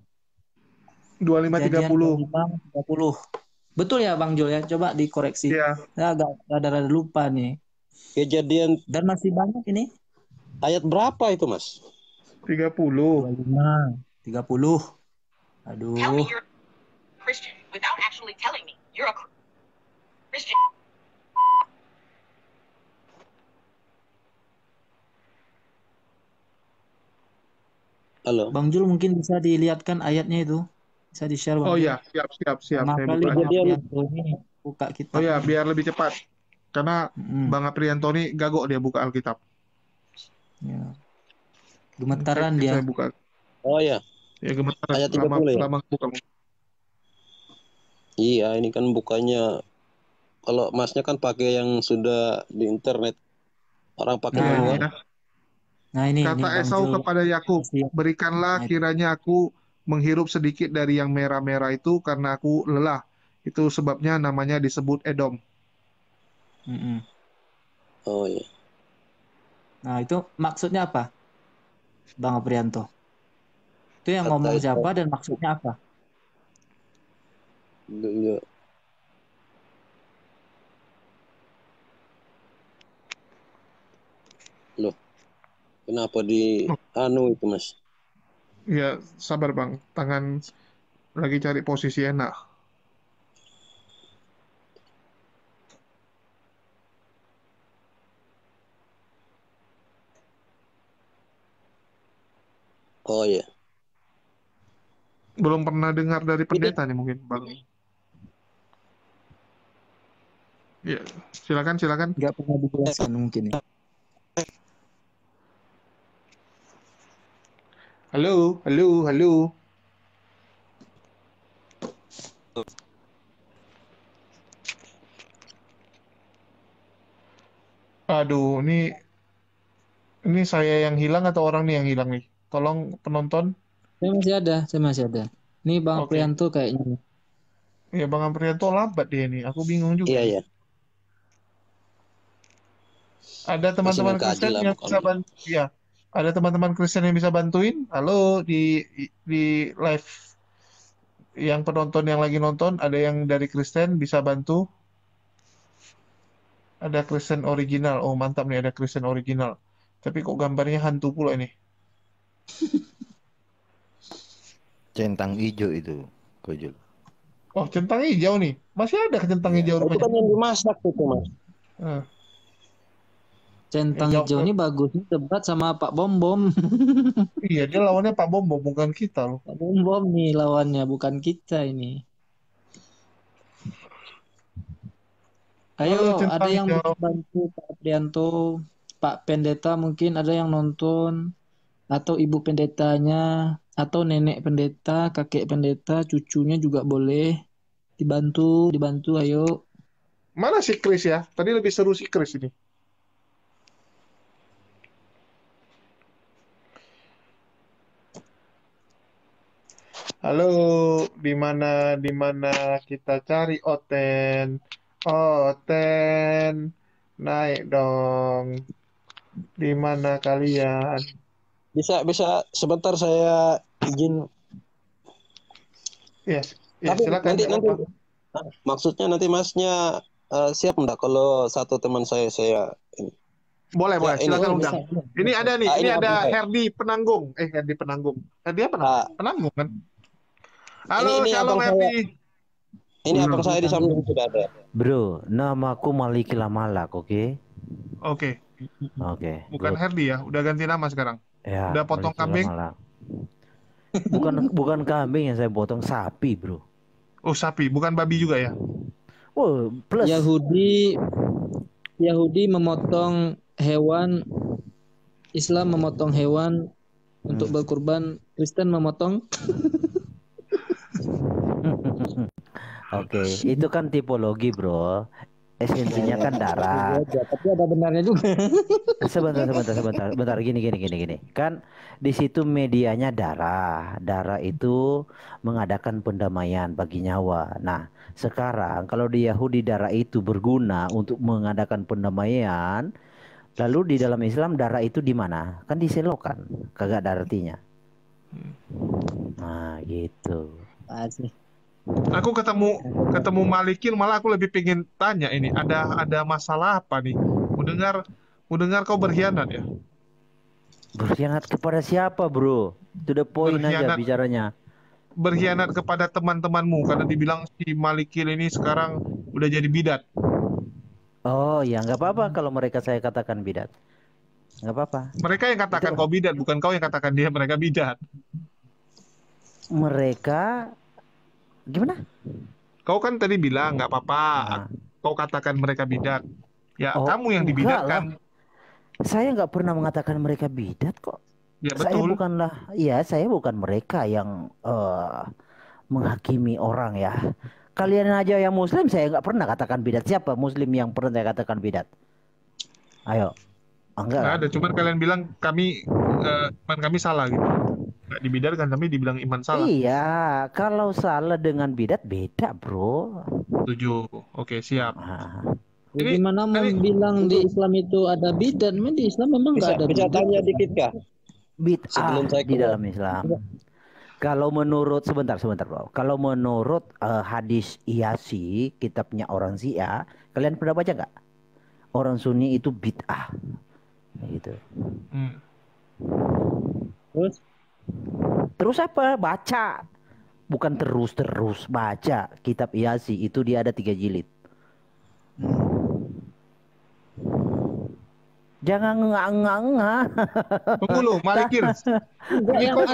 Speaker 3: Kejadian
Speaker 1: 25-30.
Speaker 3: 25-30. Betul ya Bang Jul ya? Coba dikoreksi.
Speaker 1: Ya,
Speaker 3: Saya agak rada-rada lupa nih.
Speaker 5: Kejadian
Speaker 3: Dan masih banyak ini.
Speaker 5: ayat berapa itu, Mas?
Speaker 1: 30.
Speaker 3: 25, 30.
Speaker 6: Tell me
Speaker 3: Aduh.
Speaker 6: you're a Christian without actually telling me you're a Christian.
Speaker 5: Halo.
Speaker 3: Bang Jul mungkin bisa dilihatkan ayatnya itu. Bisa di-share Bang
Speaker 1: Oh
Speaker 3: Jul.
Speaker 1: ya, siap, siap, siap.
Speaker 3: Lama
Speaker 1: Saya
Speaker 3: kali
Speaker 1: buka.
Speaker 3: Bang
Speaker 5: Kejadian
Speaker 3: Aprianto ini buka
Speaker 1: Oh ya,
Speaker 3: kitabnya.
Speaker 1: biar lebih cepat. Karena Bang Aprianto ini gagok dia buka Alkitab.
Speaker 3: Ya. Gemetaran dia.
Speaker 1: Saya buka.
Speaker 5: Oh ya,
Speaker 1: Ya gemetaran.
Speaker 5: ayat 30 ya.
Speaker 1: Lama buka.
Speaker 5: Iya, ini kan bukanya kalau masnya kan pakai yang sudah di internet. Orang pakai manual.
Speaker 1: Ya.
Speaker 3: Nah ini
Speaker 1: Kata
Speaker 3: Bang
Speaker 1: Esau
Speaker 3: Jul.
Speaker 1: kepada Yakub, berikanlah kiranya aku menghirup sedikit dari yang merah-merah itu karena aku lelah. Itu sebabnya namanya disebut Edom.
Speaker 5: Oh iya.
Speaker 3: Nah itu maksudnya apa, Bang Aprianto? Itu yang
Speaker 5: Kata
Speaker 3: ngomong
Speaker 5: Esau.
Speaker 3: siapa dan maksudnya apa?
Speaker 5: Iya. Loh, kenapa di anu itu Mas?
Speaker 1: Ya, sabar Bang. Tangan lagi cari posisi enak.
Speaker 5: Oh iya.
Speaker 1: Belum pernah dengar dari pendeta nih mungkin Bang. Ya, silakan.
Speaker 3: Nggak pernah dijelaskan mungkin ya.
Speaker 1: Halo. Aduh, ini saya yang hilang atau orang nih yang hilang nih? Tolong penonton.
Speaker 3: Saya masih ada. Ini Bang
Speaker 1: Oke.
Speaker 3: Aprianto kayaknya.
Speaker 1: Ya Bang Aprianto lambat dia nih. Aku bingung juga.
Speaker 5: Iya.
Speaker 1: Ada
Speaker 5: Masih
Speaker 1: teman-teman
Speaker 5: mengkaji
Speaker 1: Kristen
Speaker 5: lah
Speaker 1: yang bisa
Speaker 5: pokoknya.
Speaker 1: bantu? Ya. Ada teman-teman Kristen yang bisa bantuin? Halo di live yang penonton yang lagi nonton, ada yang dari Kristen bisa bantu? Ada Kristen original. Oh, mantap nih ada Kristen original. Tapi kok gambarnya hantu pula ini?
Speaker 7: Centang hijau itu, Kojul.
Speaker 1: Oh, centang hijau nih. Masih ada centang hijau
Speaker 5: Itu
Speaker 1: rupanya.
Speaker 5: kan yang dimasak itu Mas.
Speaker 3: Centang hijau ini bagusnya debat sama Pak Bom Bom.
Speaker 1: Iya, dia lawannya Pak Bom Bom, bukan kita loh.
Speaker 3: Pak Bom Bom nih lawannya, bukan kita ini. Ayo, ada yang bisa bantu Pak Aprianto, Pak Pendeta mungkin ada yang nonton, atau ibu pendetanya, atau nenek pendeta, kakek pendeta, cucunya juga boleh dibantu, ayo.
Speaker 1: Mana si Chris ya? Tadi lebih seru si Chris ini. Halo, di mana kita cari Oten? Oten, naik dong. Di mana kalian?
Speaker 5: Bisa sebentar saya izin.
Speaker 1: Yes,
Speaker 5: Tapi
Speaker 1: silakan.
Speaker 5: nanti maksudnya nanti Masnya siap enggak kalau satu teman saya ini.
Speaker 1: Boleh, silakan undang. Ini ada nih, ini ada
Speaker 5: Herdi
Speaker 1: Penanggung. Herdi Penanggung. Herdi apa Penanggung kan? Halo,
Speaker 5: ini
Speaker 1: Shalom Herdi.
Speaker 5: Ini abang saya di samping sudah ada.
Speaker 8: Bro, namaku Maliki Lamalak, oke?
Speaker 1: Oke. Bukan
Speaker 8: bro.
Speaker 1: Herdi ya, udah ganti nama sekarang.
Speaker 8: Ya,
Speaker 1: udah potong kambing?
Speaker 8: Bukan kambing yang saya potong, sapi, bro.
Speaker 1: Oh, sapi, bukan babi juga ya?
Speaker 8: Oh, plus
Speaker 3: Yahudi memotong hewan, Islam memotong hewan untuk berkurban, Kristen memotong.
Speaker 8: Oke, itu kan tipologi, bro. Esensinya kan darah.
Speaker 3: Tapi ada benarnya juga.
Speaker 8: Sebentar. Gini. Kan di situ medianya darah. Darah itu mengadakan pendamaian bagi nyawa. Nah, sekarang kalau di Yahudi darah itu berguna untuk mengadakan pendamaian, lalu di dalam Islam darah itu di mana? Kan diselokan, kagak ada artinya. Nah, gitu.
Speaker 3: Asik.
Speaker 1: Aku ketemu Malikin, malah aku lebih pengen tanya ini, ada masalah apa nih? Mendengar kau berkhianat ya?
Speaker 8: Berkhianat kepada siapa, bro? To the point aja bicaranya.
Speaker 1: Berkhianat kepada teman-temanmu karena dibilang si Malikin ini sekarang udah jadi bidat.
Speaker 8: Oh ya, nggak apa-apa kalau mereka saya katakan bidat. Nggak apa-apa.
Speaker 1: Mereka yang katakan kau bidat, bukan kau yang katakan mereka bidat.
Speaker 8: Mereka gimana?
Speaker 1: Kau kan tadi bilang nggak apa-apa. Kau katakan mereka bidat. Ya kamu yang dibidatkan.
Speaker 8: Saya nggak pernah mengatakan mereka bidat kok.
Speaker 1: Ya betul.
Speaker 8: Saya bukan mereka yang menghakimi orang ya. Kalian aja yang muslim saya nggak pernah katakan bidat. Siapa muslim yang pernah saya katakan bidat? Ayo. Enggak
Speaker 1: ada, cuman kalian bilang iman kami salah gitu. Nggak dibidarkan tapi dibilang iman salah.
Speaker 8: Iya, kalau salah dengan bidat beda, bro.
Speaker 1: Setuju. Oke, siap.
Speaker 3: Gimana mau bilang di Islam itu ada bidat? Di Islam memang nggak ada.
Speaker 5: Bisa tanya dikit kah?
Speaker 8: Bid'ah di dalam Islam. Kalau menurut sebentar bro. Kalau menurut hadis Iyasi, kitabnya orang Syiah, kalian pernah baca nggak? Orang Sunni itu bid'ah, gitu. Terus apa? Baca, bukan terus baca kitab Iyasi itu dia ada 3 jilid. Jangan nganga.
Speaker 1: Tunggu lu, Malikir. Ini kok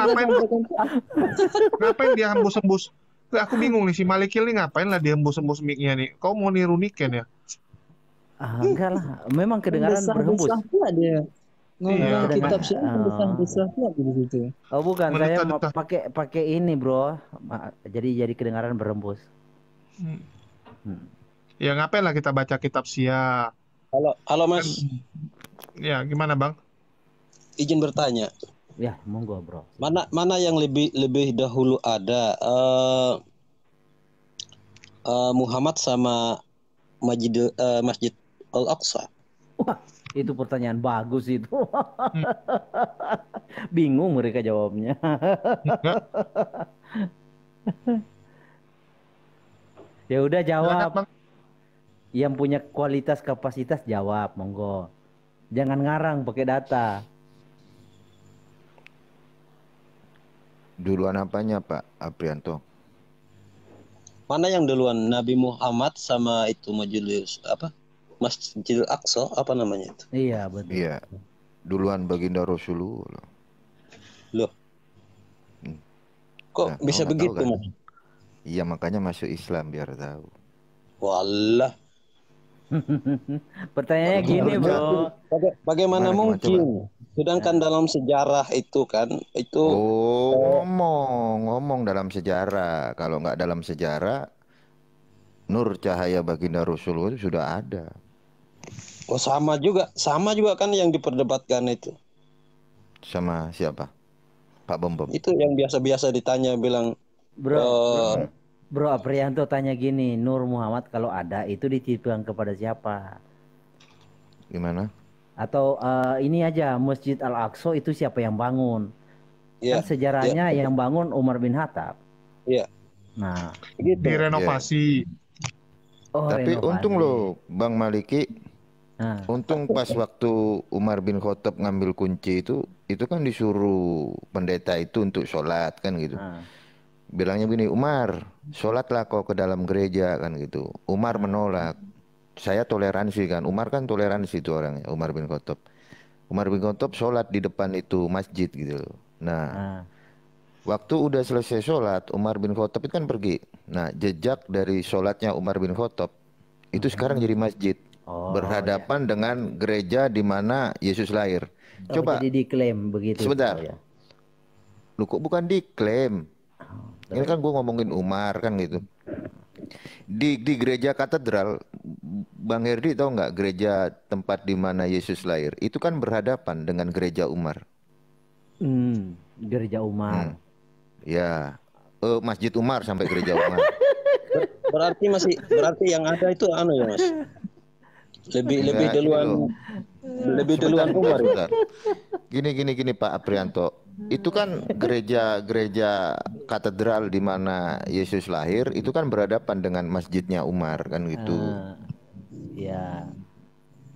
Speaker 1: ngapain dia hembus-hembus? Aku bingung nih, si Malikir nih ngapain lah dia hembus-hembus mic-nya nih? Kau mau niru Niken ya?
Speaker 8: Enggak lah, memang kedengaran berhembus.
Speaker 3: Dia ngomong kitab sih besar di situ.
Speaker 8: Oh bukan, saya mau pakai ini bro. Jadi kedengaran berhembus.
Speaker 1: Ya ngapain lah kita baca kitab Syiah.
Speaker 5: Halo Mas.
Speaker 1: Ya gimana Bang?
Speaker 5: Izin bertanya.
Speaker 8: Ya monggo bro.
Speaker 5: Mana yang lebih dahulu ada Muhammad sama Masjid Al-Aqsa?
Speaker 8: Wah, itu pertanyaan bagus itu. Bingung mereka jawabnya. Ya udah jawab. Yang punya kualitas kapasitas jawab, monggo. Jangan ngarang pakai data.
Speaker 7: Duluan apanya Pak Aprianto?
Speaker 5: Mana yang duluan, Nabi Muhammad sama itu Masjidil Aqsa apa namanya itu?
Speaker 8: Iya betul.
Speaker 7: Iya. Duluan baginda Rasulullah.
Speaker 5: Loh. Kok bisa begitu
Speaker 7: kan?
Speaker 5: Mas?
Speaker 7: Iya makanya masuk Islam biar tahu.
Speaker 5: Walah.
Speaker 8: Pertanyaannya gini bro.
Speaker 5: Bagaimana mungkin? Sedangkan dalam sejarah itu kan itu.
Speaker 7: Ngomong dalam sejarah. Kalau nggak dalam sejarah, nur cahaya baginda Rasulullah itu sudah ada.
Speaker 5: Oh sama juga kan yang diperdebatkan itu.
Speaker 7: Sama siapa? Pak Bom.
Speaker 5: Itu yang biasa-biasa ditanya bilang.
Speaker 8: Bro Aprianto tanya gini, Nur Muhammad kalau ada itu dititipkan kepada siapa?
Speaker 7: Gimana?
Speaker 8: Atau ini aja Masjid Al-Aqsa itu siapa yang bangun? Kan sejarahnya yang bangun Umar bin Khattab.
Speaker 5: Iya.
Speaker 8: Nah,
Speaker 5: gitu.
Speaker 1: Direnovasi.
Speaker 7: Tapi untung loh Bang Maliki. Untung pas waktu Umar bin Khattab ngambil kunci itu kan disuruh pendeta itu untuk sholat kan gitu. Bilangnya begini, Umar, sholatlah kau ke dalam gereja kan gitu. Umar menolak. Saya toleransi kan. Umar kan toleransi itu orangnya, Umar bin Khattab. Umar bin Khattab sholat di depan itu masjid gitu. Nah, waktu udah selesai sholat, Umar bin Khattab itu kan pergi. Nah, jejak dari sholatnya Umar bin Khattab itu sekarang jadi masjid. Berhadapan dengan gereja di mana Yesus lahir. Coba.
Speaker 8: Jadi diklaim begitu.
Speaker 7: Sebentar. Lu kok bukan diklaim? Ini kan gue ngomongin Umar kan gitu. Di gereja katedral, Bang Herdi tahu nggak gereja tempat di mana Yesus lahir? Itu kan berhadapan dengan gereja Umar.
Speaker 8: Gereja Umar.
Speaker 7: Ya, Masjid Umar sampai gereja Umar.
Speaker 5: Berarti yang ada itu ya Mas? Lebih duluan. Lebih duluan Umar.
Speaker 7: Gini Pak Aprianto. Itu kan gereja katedral di mana Yesus lahir itu kan berhadapan dengan masjidnya Umar kan gitu.
Speaker 8: Ya.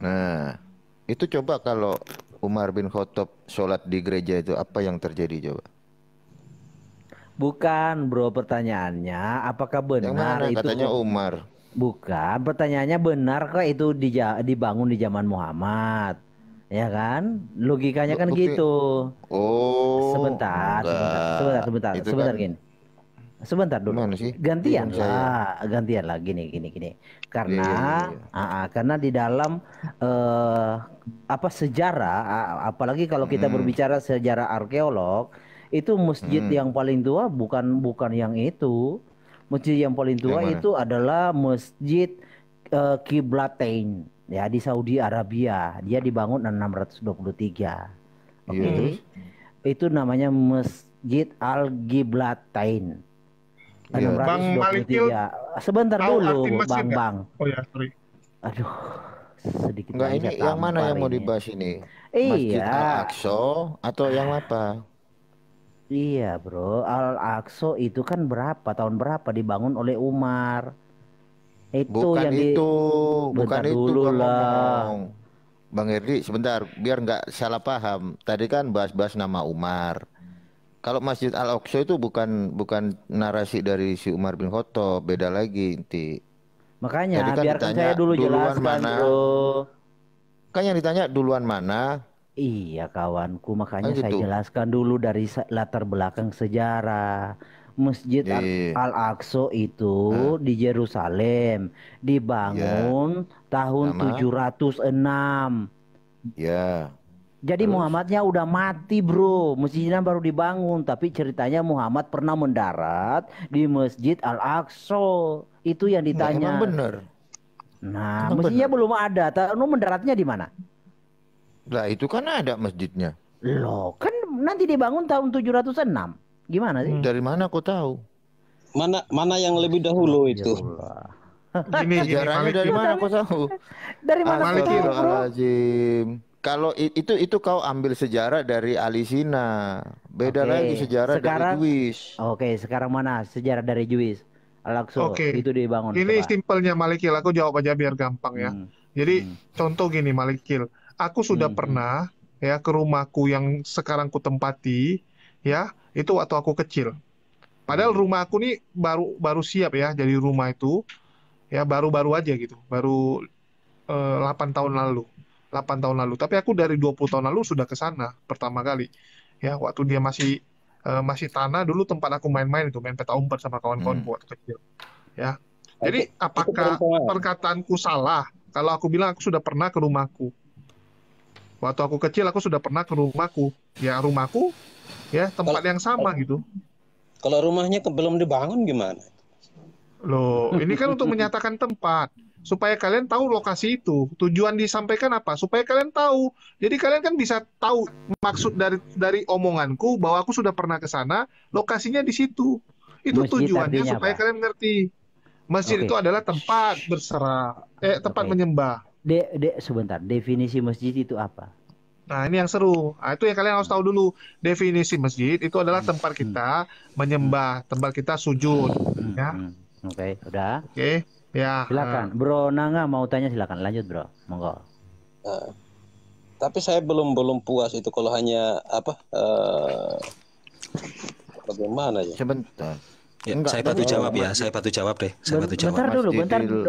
Speaker 7: Nah, itu coba kalau Umar bin Khattab sholat di gereja itu apa yang terjadi coba?
Speaker 8: Bukan bro, pertanyaannya apakah benar
Speaker 7: yang mana?
Speaker 8: itu
Speaker 7: Katanya Umar.
Speaker 8: Bukan, pertanyaannya benar kah itu dibangun di zaman Muhammad? Ya kan? Logikanya kan gitu.
Speaker 7: Sebentar
Speaker 8: Sebentar
Speaker 7: kan,
Speaker 8: gini. Sebentar dulu.
Speaker 7: Gimana sih?
Speaker 8: Gantian
Speaker 7: Bingung saya.
Speaker 8: lah, gantian lah gini. Karena
Speaker 7: Iya, iya, iya.
Speaker 8: karena di dalam apa sejarah, apalagi kalau kita berbicara sejarah arkeolog, itu masjid yang paling tua bukan yang itu. Masjid yang paling
Speaker 7: Yang
Speaker 8: tua
Speaker 7: mana?
Speaker 8: itu adalah Masjid Qiblatain ya di Saudi Arabia. Dia dibangun 623. Oke.
Speaker 7: Iya, terus?
Speaker 8: Itu namanya Masjid Al-Qiblatain.
Speaker 1: Iya. Bang Malikil
Speaker 8: 623. Sebentar
Speaker 1: tahu
Speaker 8: dulu,
Speaker 1: arti masjid nggak?
Speaker 8: Bang.
Speaker 1: Oh ya, sorry.
Speaker 8: Aduh, sedikit
Speaker 7: Enggak,
Speaker 8: lagi
Speaker 7: ini
Speaker 8: saya
Speaker 7: yang mana yang mau
Speaker 8: tampar ini.
Speaker 7: dibahas ini? Masjid
Speaker 8: Iya,
Speaker 7: Al-Aqsa atau yang apa?
Speaker 8: iya bro. Al-Aqsa itu kan tahun berapa dibangun oleh Umar? Itu
Speaker 7: Bukan
Speaker 8: yang
Speaker 7: itu, bukan
Speaker 8: bentar
Speaker 7: itu
Speaker 8: dulu
Speaker 7: gua
Speaker 8: lah.
Speaker 7: ngomong. Bang Herdi, sebentar, biar nggak salah paham. Tadi kan bahas-bahas nama Umar. Kalau Masjid Al-Aqsa itu bukan narasi dari si Umar bin Khattab, beda lagi inti.
Speaker 8: Makanya
Speaker 7: Tadi kan
Speaker 8: biarkan
Speaker 7: ditanya
Speaker 8: saya dulu
Speaker 7: duluan
Speaker 8: jelaskan
Speaker 7: mana?
Speaker 8: bro.
Speaker 7: Kan yang ditanya duluan mana?
Speaker 8: Iya kawanku, makanya
Speaker 7: Kan
Speaker 8: saya
Speaker 7: gitu.
Speaker 8: jelaskan dulu dari latar belakang sejarah. Masjid
Speaker 7: Iya.
Speaker 8: Al-Aqsa itu di Yerusalem dibangun tahun
Speaker 7: Sama?
Speaker 8: 706.
Speaker 7: Ya.
Speaker 8: Jadi
Speaker 7: Terus?
Speaker 8: Muhammadnya udah mati bro, masjidnya baru dibangun. Tapi ceritanya Muhammad pernah mendarat di Masjid Al-Aqsa. Itu yang
Speaker 7: Enggak, emang
Speaker 8: ditanya.
Speaker 7: bener.
Speaker 8: Nah,
Speaker 7: Emang
Speaker 8: masjidnya
Speaker 7: bener.
Speaker 8: belum ada. Tahu mendaratnya di mana?
Speaker 7: Lah itu kan ada masjidnya.
Speaker 8: Loh, kan nanti dibangun tahun 706. Gimana sih?
Speaker 7: Dari mana kau tahu?
Speaker 5: Mana yang lebih dahulu itu?
Speaker 1: Gini,
Speaker 7: Sejarahnya dari
Speaker 1: Malikil.
Speaker 7: mana kau tahu?
Speaker 8: Dari mana kau tahu, bro?
Speaker 7: Astagfirullahaladzim. Kalau itu kau ambil sejarah dari Alisina. Beda
Speaker 8: Oke,
Speaker 7: lagi sejarah
Speaker 8: sekarang-
Speaker 7: dari Juwis.
Speaker 8: Oke, sekarang mana sejarah dari Juwis? Al-Aqsa
Speaker 1: Oke.
Speaker 8: itu dibangun.
Speaker 1: Ini
Speaker 8: coba.
Speaker 1: simpelnya Malikil, aku jawab aja biar gampang ya. Jadi contoh gini Malikil, aku sudah pernah ya ke rumahku yang sekarang ku tempati ya, itu waktu aku kecil. Padahal rumah aku nih baru siap ya jadi rumah itu ya baru-baru aja gitu. Baru 8 tahun lalu. 8 tahun lalu. Tapi aku dari 20 tahun lalu sudah ke sana pertama kali. Ya, waktu dia masih tanah dulu tempat aku main-main itu, main peta umpet sama kawan-kawanku waktu kecil. Ya. Jadi apakah perkataanku salah kalau aku bilang aku sudah pernah ke rumahku? Waktu aku kecil aku sudah pernah ke rumahku. Ya, rumahku ya tempat yang sama gitu.
Speaker 5: Kalau rumahnya belum dibangun gimana?
Speaker 1: Loh, ini kan untuk menyatakan tempat supaya kalian tahu lokasi itu. Tujuan disampaikan apa? Supaya kalian tahu. Jadi kalian kan bisa tahu maksud dari omonganku bahwa aku sudah pernah ke sana, lokasinya di situ. Itu
Speaker 8: Masjid
Speaker 1: tujuannya
Speaker 8: artinya
Speaker 1: supaya
Speaker 8: apa?
Speaker 1: kalian mengerti. Masjid
Speaker 8: Oke.
Speaker 1: itu adalah tempat berserah, tempat
Speaker 8: Oke.
Speaker 1: menyembah.
Speaker 8: Sebentar, definisi masjid itu apa?
Speaker 1: Nah, ini yang seru. Nah, itu yang kalian harus tahu dulu. Definisi masjid itu adalah tempat kita menyembah, tempat kita sujud, ya.
Speaker 8: Oke, udah.
Speaker 1: Oke, ya.
Speaker 8: Silakan, Bro Nanga mau tanya silakan lanjut Bro, monggo.
Speaker 5: Tapi saya belum puas itu kalau hanya bagaimana ya?
Speaker 7: Sebentar.
Speaker 9: Ya,
Speaker 7: Enggak,
Speaker 9: saya bantu
Speaker 7: tapi
Speaker 9: jawab ya,
Speaker 7: Masjid-
Speaker 9: saya bantu jawab deh. Saya bantu jawab.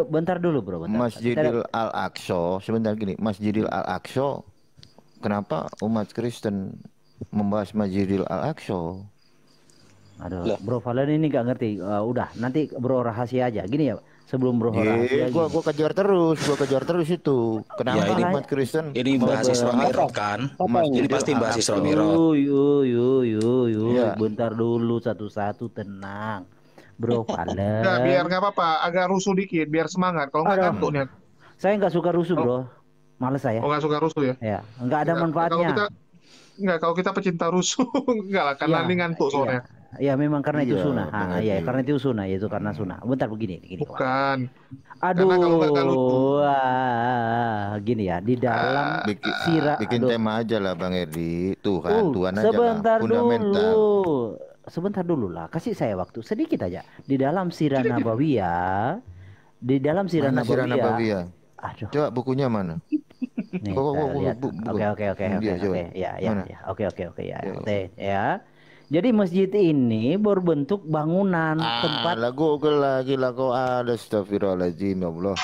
Speaker 8: Bentar dulu Bro, bentar.
Speaker 7: Masjidil Al-Aqsa, sebentar gini, Masjidil Al-Aqsa. Kenapa umat Kristen membahas Masjidil Al-Aqsa?
Speaker 8: Aduh, Bro Valen ini nggak ngerti. Udah, nanti Bro rahasia aja. Gini ya, sebelum Bro rahasia.
Speaker 7: Gua kejar terus itu. Kenapa
Speaker 9: Ya, ini-
Speaker 7: umat Kristen
Speaker 9: Ini bahas Isra Mi'raj kan? Ini pasti bahas Isra Mi'raj.
Speaker 8: Yuk, bentar dulu satu-satu, tenang. Bro Valen.
Speaker 1: Nggak, biar nggak apa-apa, agak rusuh dikit, biar semangat. Kalau nggak
Speaker 8: Aduh.
Speaker 1: ngantuk nih.
Speaker 8: Saya nggak suka rusuh Bro, males saya.
Speaker 1: Oh, nggak suka rusuh ya?
Speaker 8: Ya, nggak ada manfaatnya.
Speaker 1: Kalau kita pecinta rusuh, enggak lah, karena
Speaker 8: Iya,
Speaker 1: ini ngantuk soalnya.
Speaker 8: Ya memang karena itu
Speaker 7: Iya,
Speaker 8: sunnah.
Speaker 7: benar,
Speaker 8: Iya,
Speaker 7: iya.
Speaker 8: karena itu sunnah, itu karena sunnah. Bentar begini.
Speaker 1: Bukan.
Speaker 8: Aduh,
Speaker 1: Karena kalau nggak lucu.
Speaker 8: gini ya di dalam sirah.
Speaker 7: Bikin
Speaker 8: aduh.
Speaker 7: tema aja lah Bang Edi. Tuhan aja
Speaker 8: Sebentar
Speaker 7: lah, fundamental.
Speaker 8: Sebentar dulu lah, kasih saya waktu sedikit aja. Di dalam sirah Nabawiyah,
Speaker 7: Mana Sirah Nabawiyah?
Speaker 8: Aduh.
Speaker 7: Coba bukunya mana?
Speaker 8: Nih,
Speaker 7: Kok-
Speaker 8: kita lihat. Oke.
Speaker 7: Dia, coba.
Speaker 8: Ya.
Speaker 7: Mana?
Speaker 8: Oke. Ya. Jadi masjid ini berbentuk bangunan tempat.
Speaker 7: Lah Google lagi lah kok ada, astagfirullahaladzim ya Allah.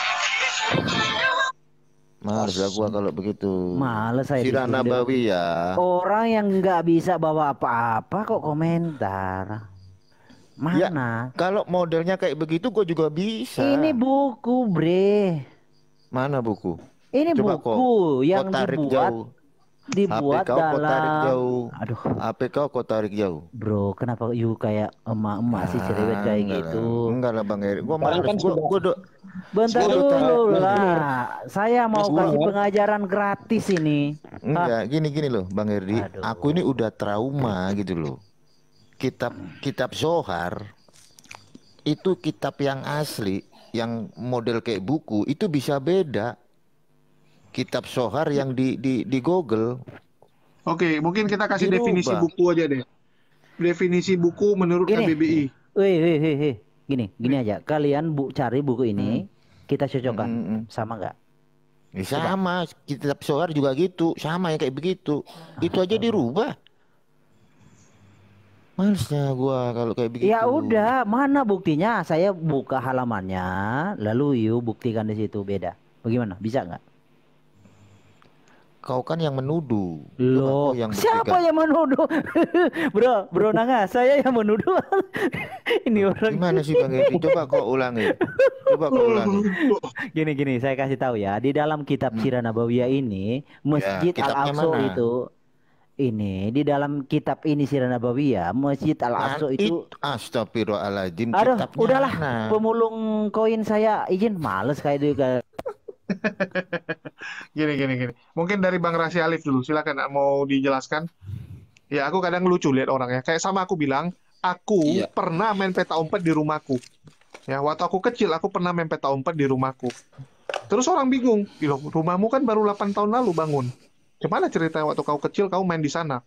Speaker 7: Males lah gua kalau begitu.
Speaker 8: Males saya
Speaker 7: Sirah
Speaker 8: bikin.
Speaker 7: Nabawiyah.
Speaker 8: Orang yang nggak bisa bawa apa-apa kok komentar. Mana?
Speaker 7: Ya, kalau modelnya kayak begitu gue juga bisa.
Speaker 8: Ini buku, Bre.
Speaker 7: Mana buku?
Speaker 8: Ini
Speaker 7: Coba
Speaker 8: buku yang
Speaker 7: tarik
Speaker 8: dibuat
Speaker 7: jauh.
Speaker 8: dibuat
Speaker 7: HP kau kau tarik
Speaker 8: dalam.
Speaker 7: jauh.
Speaker 8: Aduh,
Speaker 7: HP kau tarik jauh.
Speaker 8: bro, kenapa you kayak emak-emak sih cerewet kayak
Speaker 7: enggak
Speaker 8: gitu?
Speaker 7: Enggak lah Bang Eri. Gua
Speaker 5: Sekarang
Speaker 7: males.
Speaker 5: kan sudah
Speaker 8: Bentar
Speaker 5: Sekarang
Speaker 8: dulu
Speaker 5: Mas
Speaker 8: lah. Saya mau
Speaker 5: Mas
Speaker 8: kasih
Speaker 5: Umar.
Speaker 8: pengajaran gratis ini.
Speaker 7: Enggak, gini loh Bang Erdi.
Speaker 8: Aduh.
Speaker 7: Aku ini udah trauma gitu loh. Kitab Zohar itu kitab yang asli, yang model kayak buku itu bisa beda. Kitab Zohar yang di Google.
Speaker 1: Oke, mungkin kita kasih
Speaker 7: Dirubah.
Speaker 1: definisi buku aja deh. Definisi buku menurut
Speaker 8: Gini.
Speaker 1: KBBI.
Speaker 8: Wih. Gini aja. Kalian cari buku ini, kita cocokkan. Sama nggak?
Speaker 7: Ya, sama, kitab Zohar juga gitu, sama yang kayak begitu. Itu aja dirubah. Malesnya gua kalau kayak begitu.
Speaker 8: Ya udah, mana buktinya? Saya buka halamannya, lalu you buktikan di situ beda. Bagaimana? Bisa nggak?
Speaker 7: Kau kan yang menuduh.
Speaker 8: Loh,
Speaker 7: Coba kau yang
Speaker 8: siapa
Speaker 7: buktikan.
Speaker 8: yang menuduh? bro Nanga, saya yang menuduh. Ini orang.
Speaker 7: Gimana sih Bang Edi? Coba kau ulangi.
Speaker 8: Gini, saya kasih tahu ya. Di dalam kitab Sirah Nabawiyah ini, Masjid
Speaker 7: kitabnya
Speaker 8: Al-Aqsa
Speaker 7: mana?
Speaker 8: itu di dalam kitab ini Sirah Nabawiyah, Masjid Al-Aqsa itu.
Speaker 7: Astagfirullahaladzim.
Speaker 8: Aduh,
Speaker 7: kitabnya
Speaker 8: udahlah.
Speaker 7: mana?
Speaker 8: Pemulung koin saya izin, males kayak itu.
Speaker 1: Gini. Mungkin dari Bang Rasi Alif dulu. Silakan mau dijelaskan. Ya, aku kadang lucu lihat orang ya. Kayak sama aku bilang, aku pernah main peta umpet di rumahku. Ya, waktu aku kecil aku pernah main peta umpet di rumahku. Terus orang bingung, "Loh, rumahmu kan baru 8 tahun lalu bangun. Gimana ceritanya waktu kau kecil kamu main di sana?"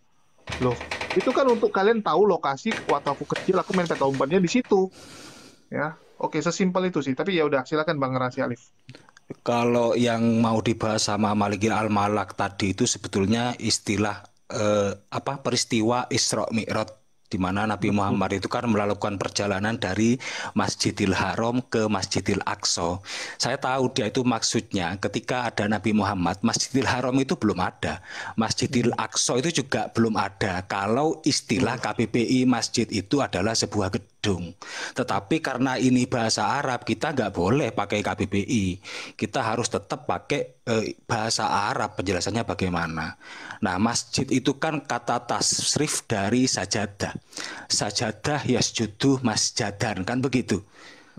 Speaker 1: Loh, itu kan untuk kalian tahu lokasi waktu aku kecil aku main peta umpetnya di situ. Ya, oke, sesimpel itu sih. Tapi ya udah, silakan Bang Rasi Alif.
Speaker 9: Kalau yang mau dibahas sama Malikin Al-Malak tadi itu sebetulnya istilah peristiwa Isra Mi'raj, di mana Nabi Muhammad itu kan melakukan perjalanan dari Masjidil Haram ke Masjidil Aqsa. Saya tahu dia itu maksudnya ketika ada Nabi Muhammad, Masjidil Haram itu belum ada, Masjidil Aqsa itu juga belum ada. Kalau istilah KBBI masjid itu adalah sebuah gedung. Tetapi karena ini bahasa Arab, kita nggak boleh pakai KBBI. Kita harus tetap pakai bahasa Arab, penjelasannya bagaimana. Nah, masjid itu kan kata tasrif dari sajadah. Sajadah yasjudu masjadan, kan begitu.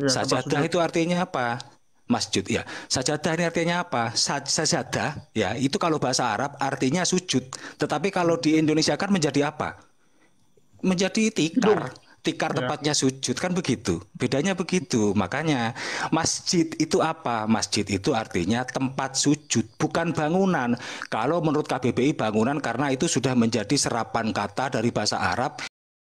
Speaker 9: Ya, sajadah itu artinya apa? Masjid ya. Sajadah ini artinya apa? Sajadah ya, itu kalau bahasa Arab artinya sujud. Tetapi kalau di Indonesia kan menjadi apa? Menjadi tikar. Tikar tempatnya sujud, kan begitu. Bedanya begitu. Makanya masjid itu apa? Masjid itu artinya tempat sujud, bukan bangunan. Kalau menurut KBBI bangunan karena itu sudah menjadi serapan kata dari bahasa Arab